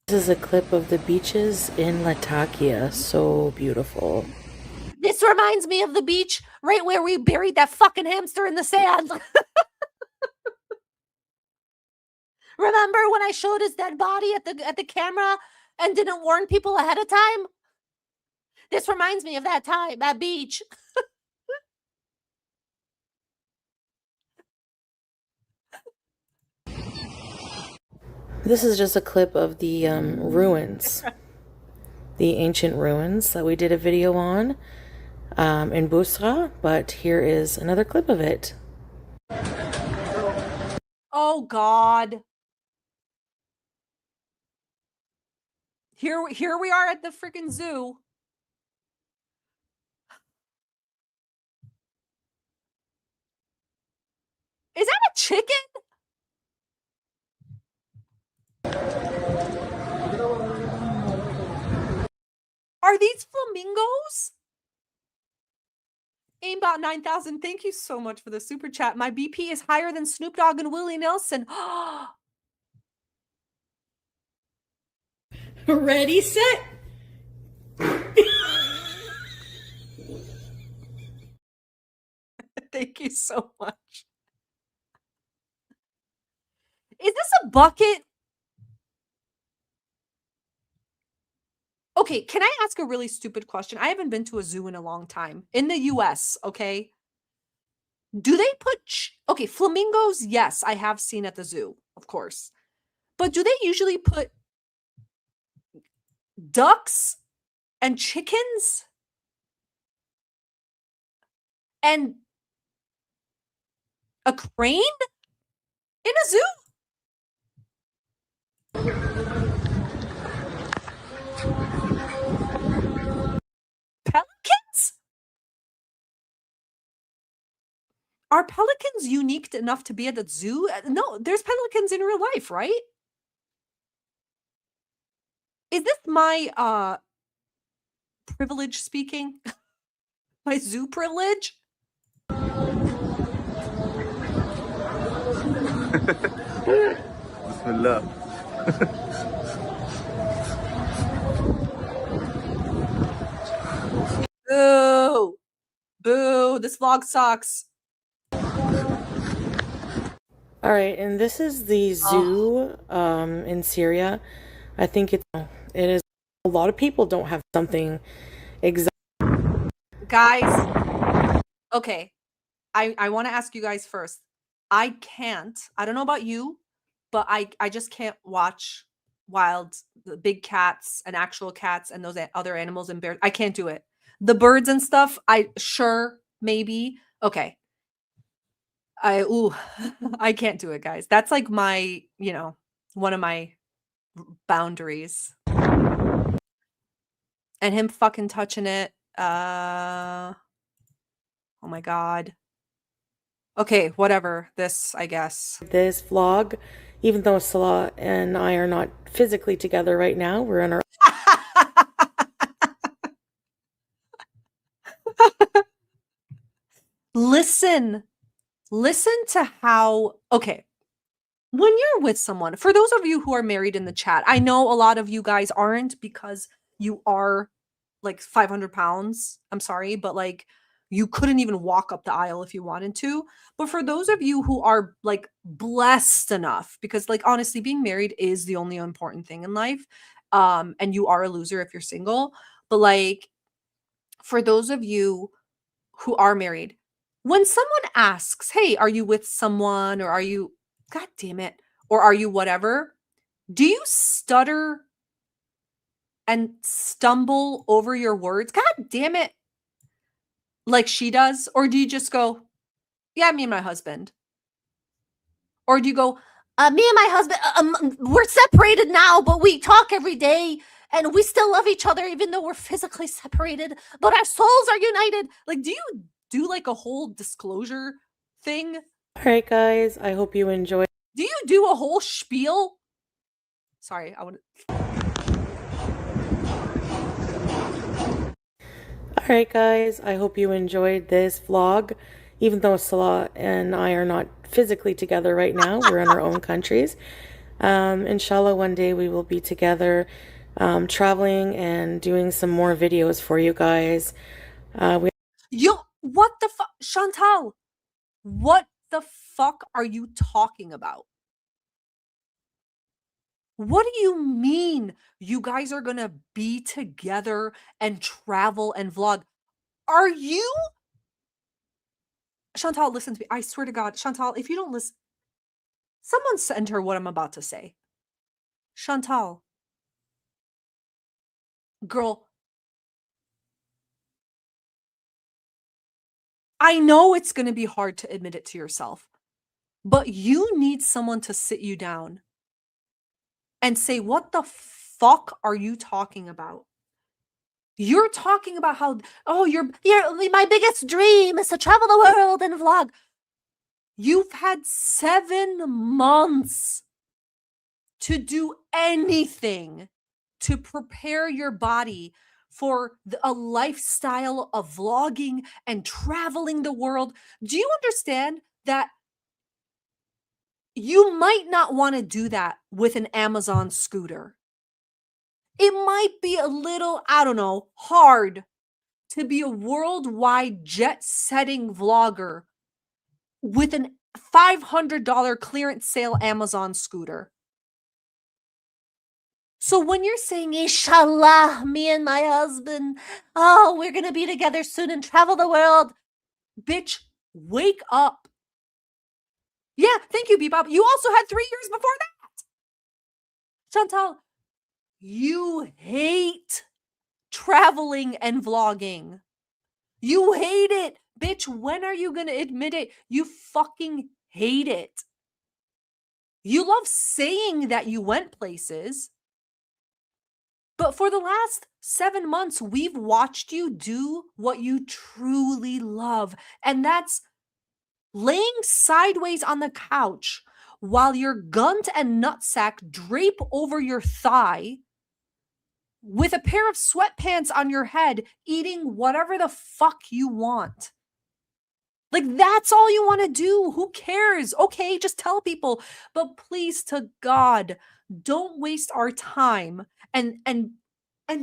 This is a clip of the beaches in Latakia. So beautiful. This reminds me of the beach right where we buried that fucking hamster in the sand. Remember when I showed his dead body at the camera and didn't warn people ahead of time? This reminds me of that time, that beach. This is just a clip of the ruins, the ancient ruins that we did a video on in Busra, but here is another clip of it. Oh God. Here we are at the freaking zoo. Is that a chicken? Are these flamingos? Aimbot 9000, thank you so much for the super chat. My BP is higher than Snoop Dogg and Willie Nelson. Ready, set. Thank you so much. Is this a bucket? Okay, can I ask a really stupid question? I haven't been to a zoo in a long time. In the US, okay? Do they put... Okay, flamingos, yes, I have seen at the zoo, of course. But do they usually put ducks and chickens and a crane in a zoo? Pelicans? Are pelicans unique enough to be at the zoo? No, there's pelicans in real life, right? Is this my privilege speaking? My zoo privilege? Bismillah. Boo! Boo! This vlog sucks. All right, and this is the zoo in Syria. I think it is a lot of people don't have something exact. Guys, okay. I want to ask you guys first. I don't know about you, but I just can't watch the big cats and actual cats and those other animals and bears. I can't do it. The birds and stuff, maybe. Okay. I can't do it, guys. That's like my, one of my boundaries. And him fucking touching it. Oh my God. Okay, whatever. This, I guess. This vlog, even though Salah and I are not physically together right now, we're in our... Listen to how, okay, when you're with someone, for those of you who are married in the chat, I know a lot of you guys aren't because you are like 500 pounds. I'm sorry, but like you couldn't even walk up the aisle if you wanted to. But for those of you who are like blessed enough, because like honestly, being married is the only important thing in life. And you are a loser if you're single. But like for those of you who are married, when someone asks, hey, are you with someone or are you, God damn it, or are you whatever? Do you stutter and stumble over your words? God damn it. Like she does? Or do you just go, yeah, me and my husband? Or do you go, me and my husband, we're separated now, but we talk every day and we still love each other even though we're physically separated, but our souls are united. Like, do you do like a whole disclosure thing? All right, guys, I hope you enjoy. Do you do a whole spiel? Sorry, I want to... All right, guys, I hope you enjoyed this vlog. Even though Salah and I are not physically together right now, we're in our own countries. Inshallah, one day we will be together, traveling and doing some more videos for you guys. We What the fuck? Chantal, what the fuck are you talking about? What do you mean you guys are gonna be together and travel and vlog? Are you? Chantal, listen to me. I swear to God, Chantal, if you don't listen, someone send her what I'm about to say. Chantal, girl, I know it's gonna be hard to admit it to yourself, but you need someone to sit you down and say, what the fuck are you talking about? You're talking about how, oh, My biggest dream is to travel the world and vlog. you've had 7 months to do anything to prepare your body for a lifestyle of vlogging and traveling the world. Do you understand that you might not want to do that with an Amazon scooter? It might be a little, I don't know, hard to be a worldwide jet-setting vlogger with an $500 clearance sale Amazon scooter. So when you're saying, Inshallah, me and my husband, oh, we're gonna be together soon and travel the world. bitch, wake up. Yeah, thank you, Bebop. You also had 3 years before that. Chantal, you hate traveling and vlogging. You hate it. Bitch, when are you going to admit it? You fucking hate it. You love saying that you went places. But for the last 7 months, we've watched you do what you truly love. And that's laying sideways on the couch while your gunt and nutsack drape over your thigh with a pair of sweatpants on your head, eating whatever the fuck you want. Like, that's all you want to do. Who cares? Okay, just tell people. But please, to God, don't waste our time and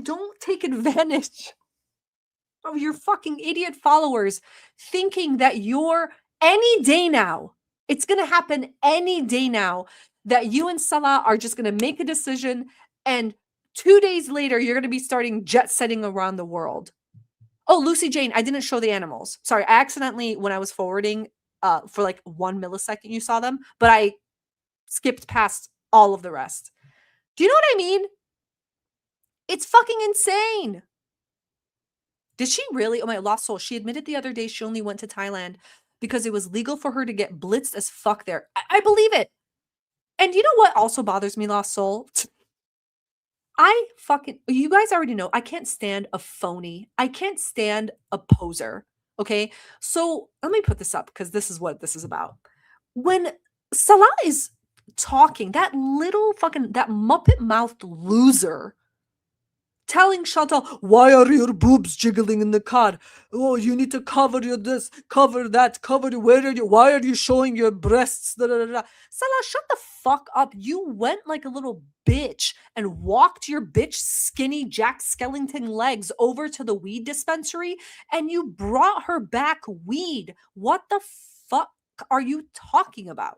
don't take advantage of your fucking idiot followers thinking that you're any day now. It's going to happen any day now that you and Salah are just going to make a decision, and 2 days later you're going to be starting jet setting around the world. Oh, Lucy Jane, I didn't show the animals. Sorry, I accidentally, when I was forwarding for like 1 millisecond, you saw them, but I skipped past all of the rest. Do you know what I mean? It's fucking insane. Did she really? Oh my lost soul. She admitted the other day she only went to Thailand because it was legal for her to get blitzed as fuck there. I believe it. And you know what also bothers me, lost soul? You guys already know, I can't stand a phony. I can't stand a poser. Okay. So let me put this up because this is what this is about. When Salah is talking, that Muppet mouthed loser telling Chantal, why are your boobs jiggling in the car? Oh, you need to cover your this, cover that, why are you showing your breasts? Da, da, da, da. Salah, shut the fuck up. You went like a little bitch and walked your bitch skinny Jack Skellington legs over to the weed dispensary and you brought her back weed. What the fuck are you talking about?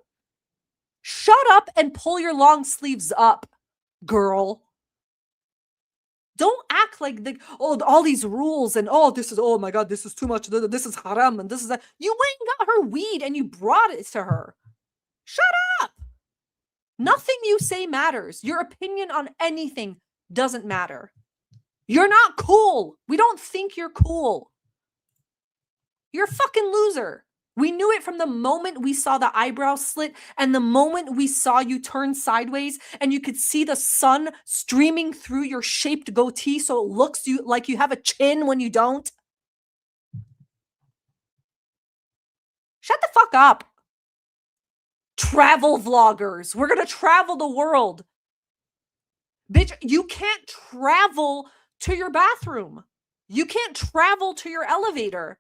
Shut up and pull your long sleeves up, girl. Don't act like all these rules and this is, oh my God, this is too much. This is haram and this is that. You went and got her weed and you brought it to her. Shut up. Nothing you say matters. Your opinion on anything doesn't matter. You're not cool. We don't think you're cool. You're a fucking loser. We knew it from the moment we saw the eyebrow slit and the moment we saw you turn sideways and you could see the sun streaming through your shaped goatee so it looks like you have a chin when you don't. Shut the fuck up. Travel vloggers. We're going to travel the world. Bitch, you can't travel to your bathroom. You can't travel to your elevator.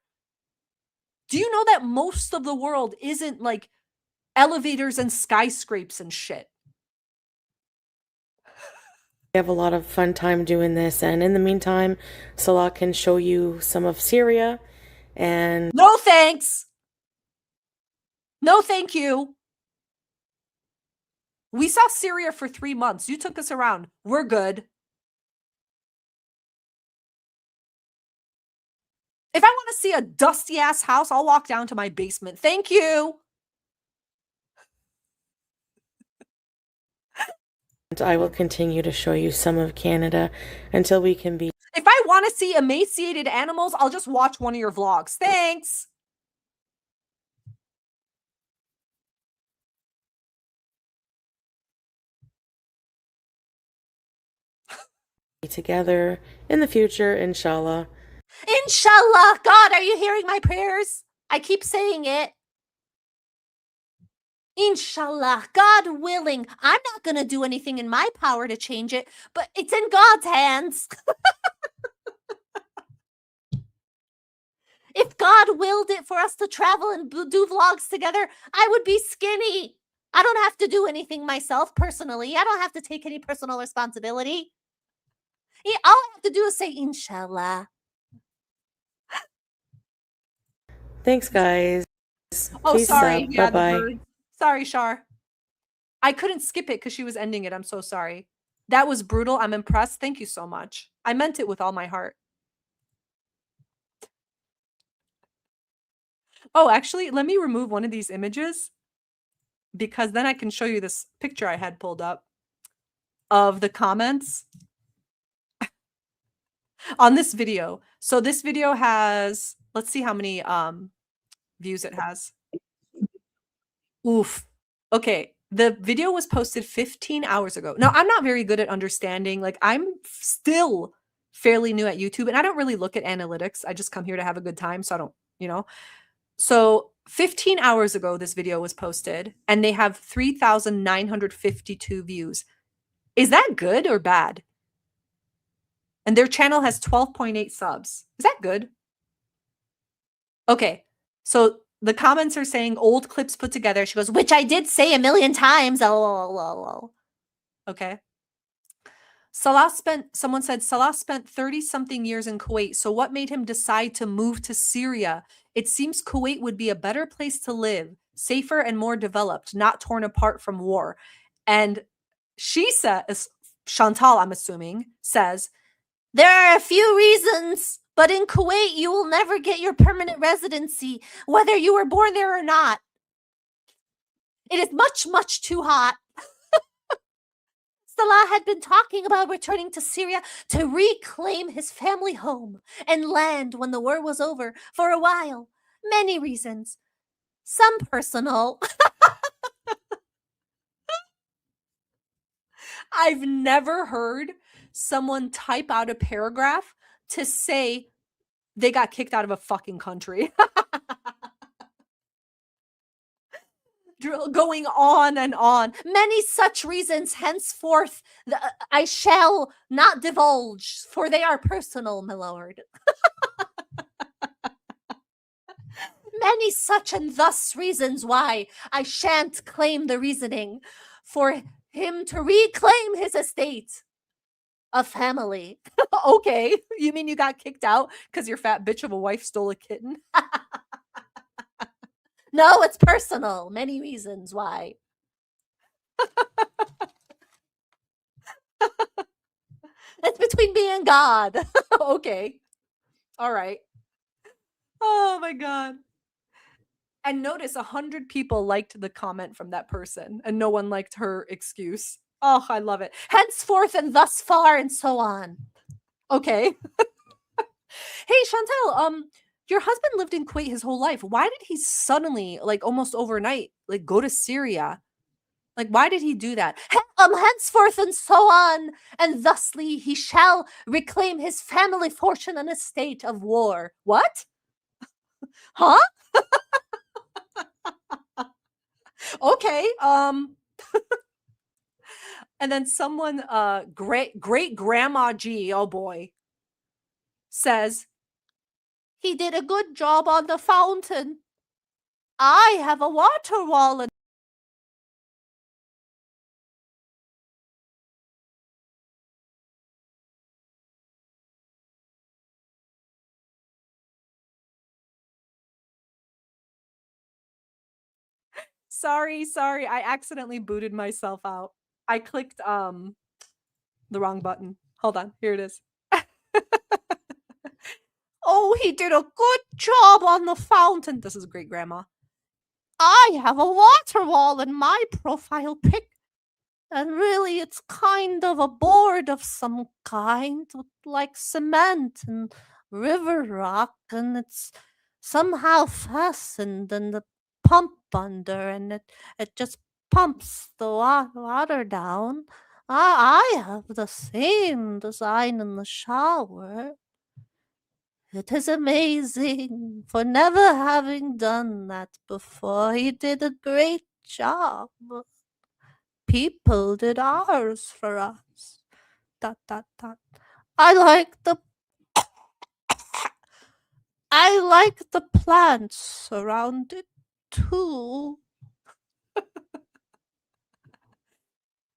Do you know that most of the world isn't like elevators and skyscrapers and shit? have a lot of fun time doing this, and in the meantime, Salah can show you some of Syria. And no thanks. No, thank you. We saw Syria for 3 months. You took us around. We're good. If I want to see a dusty ass house, I'll walk down to my basement. Thank you. I will continue to show you some of Canada until we can be. If I want to see emaciated animals, I'll just watch one of your vlogs. Thanks. Together in the future, inshallah. Inshallah. God, are you hearing my prayers? I keep saying it. Inshallah, God willing. I'm not going to do anything in my power to change it, but it's in God's hands. If God willed it for us to travel and do vlogs together, I would be skinny. I don't have to do anything myself personally. I don't have to take any personal responsibility. All I have to do is say, Inshallah. Thanks, guys. Oh, Peace sorry. out. Yeah, Bye-bye. Sorry, Shar. I couldn't skip it because she was ending it. I'm so sorry. That was brutal. I'm impressed. Thank you so much. I meant it with all my heart. Oh, actually, let me remove one of these images because then I can show you this picture I had pulled up of the comments on this video. So this video has, let's see how many views it has. Oof. Okay. The video was posted 15 hours ago. Now, I'm not very good at understanding. Like, I'm still fairly new at YouTube, and I don't really look at analytics. I just come here to have a good time, so I don't, you know. So 15 hours ago, this video was posted, and they have 3,952 views. Is that good or bad? And their channel has 12.8 subs. Is that good? Okay. So the comments are saying old clips put together. She goes, which I did say 1,000,000 times. Oh. Okay. Someone said, Salah spent 30-something years in Kuwait. So what made him decide to move to Syria? It seems Kuwait would be a better place to live, safer and more developed, not torn apart from war. And she says, Chantal, I'm assuming, says, there are a few reasons, but in Kuwait, you will never get your permanent residency, whether you were born there or not. It is much, much too hot. Salah had been talking about returning to Syria to reclaim his family home and land when the war was over for a while. Many reasons. Some personal. I've never heard someone type out a paragraph to say they got kicked out of a fucking country. Going on and on. Many such reasons, henceforth, I shall not divulge, for they are personal, my lord. Many such and thus reasons why I shan't claim the reasoning for him to reclaim his estate. A family. Okay. You mean you got kicked out because your fat bitch of a wife stole a kitten? No, it's personal. Many reasons why. It's between me and God. Okay. All right. Oh my God. And notice 100 people liked the comment from that person and no one liked her excuse. Oh, I love it. Henceforth and thus far and so on. Okay. Hey, Chantal, your husband lived in Kuwait his whole life. Why did he suddenly, like almost overnight, like go to Syria? Like, why did he do that? Henceforth and so on, and thusly he shall reclaim his family fortune and estate of war. What? Huh? Okay. And then someone, great grandma G, oh boy, says, he did a good job on the fountain. I have a water wall in Sorry. I accidentally booted myself out. I clicked the wrong button. Hold on. Here it is. Oh, he did a good job on the fountain. This is great, Grandma. I have a water wall in my profile pic. And really, it's kind of a board of some kind with like cement and river rock, and it's somehow fastened in the pump under, and it just pumps the water down. I have the same design in the shower. It is amazing for never having done that before. He did a great job. People did ours for us. ... I like the plants around it too.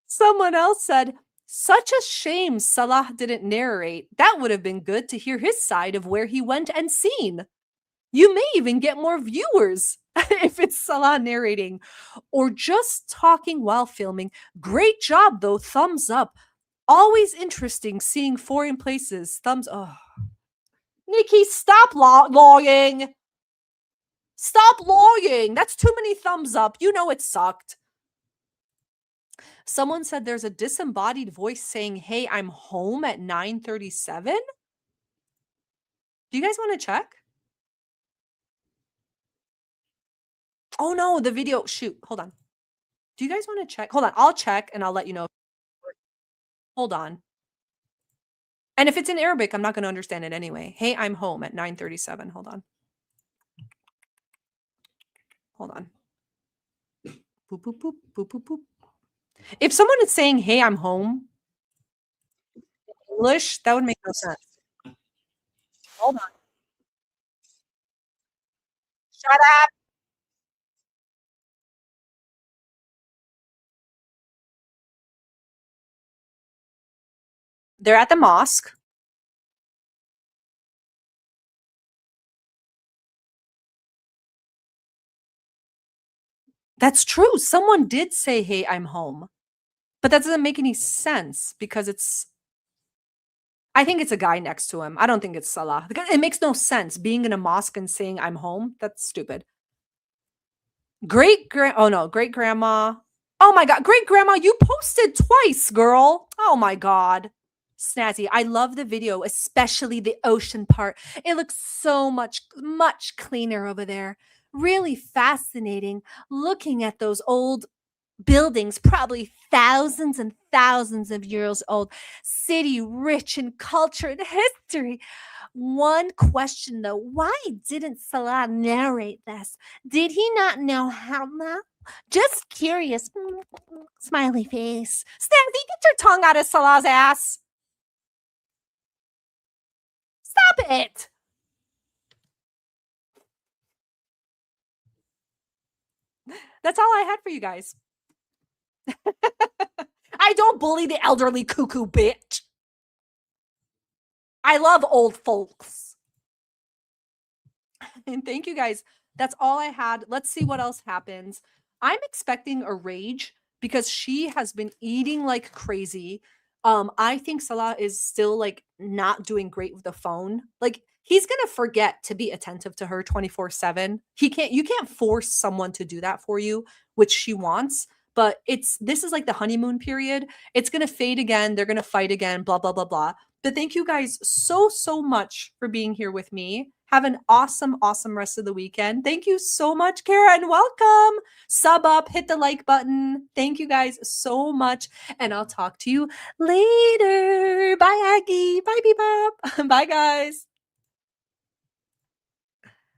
Someone else said, such a shame Salah didn't narrate. That would have been good to hear his side of where he went and seen. You may even get more viewers if it's Salah narrating or just talking while filming. Great job, though. Thumbs up. Always interesting seeing foreign places. Thumbs up. Oh. Nikki, stop lying. Stop lying. That's too many thumbs up. You know it sucked. Someone said there's a disembodied voice saying, hey, I'm home at 9:37. Do you guys want to check? Oh no, the video. Shoot, hold on. Do you guys want to check? Hold on, I'll check and I'll let you know. Hold on. And if it's in Arabic, I'm not going to understand it anyway. Hey, I'm home at 9:37. Hold on. Hold on. Boop, boop, boop, boop, boop, boop. If someone is saying, hey, I'm home, English, that would make no sense. Hold on. Shut up. They're at the mosque. That's true. Someone did say, hey, I'm home. But that doesn't make any sense because I think it's a guy next to him. I don't think it's Salah. It makes no sense being in a mosque and saying I'm home. That's stupid. Great grandma. Oh my God, great grandma, you posted twice, girl. Oh my God. Snazzy. I love the video, especially the ocean part. It looks so much cleaner over there. Really fascinating looking at those old buildings, probably thousands and thousands of years old. City rich in culture and history. One question though, why didn't Salah narrate this? Did he not know how now? Just curious. Smiley face. Snazzy, get your tongue out of Salah's ass. Stop it. That's all I had for you guys. I don't bully the elderly cuckoo bitch. I love old folks. And thank you guys. That's all I had. Let's see what else happens. I'm expecting a rage because she has been eating like crazy. I think Salah is still like not doing great with the phone. Like he's going to forget to be attentive to her 24/7. You can't force someone to do that for you, which she wants. But this is like the honeymoon period. It's going to fade again. They're going to fight again, blah, blah, blah, blah. But thank you guys so much for being here with me. Have an awesome rest of the weekend. Thank you so much, Kara, and welcome. Sub up, hit the like button. Thank you guys so much. And I'll talk to you later. Bye, Aggie. Bye, Bebop. Bye, guys.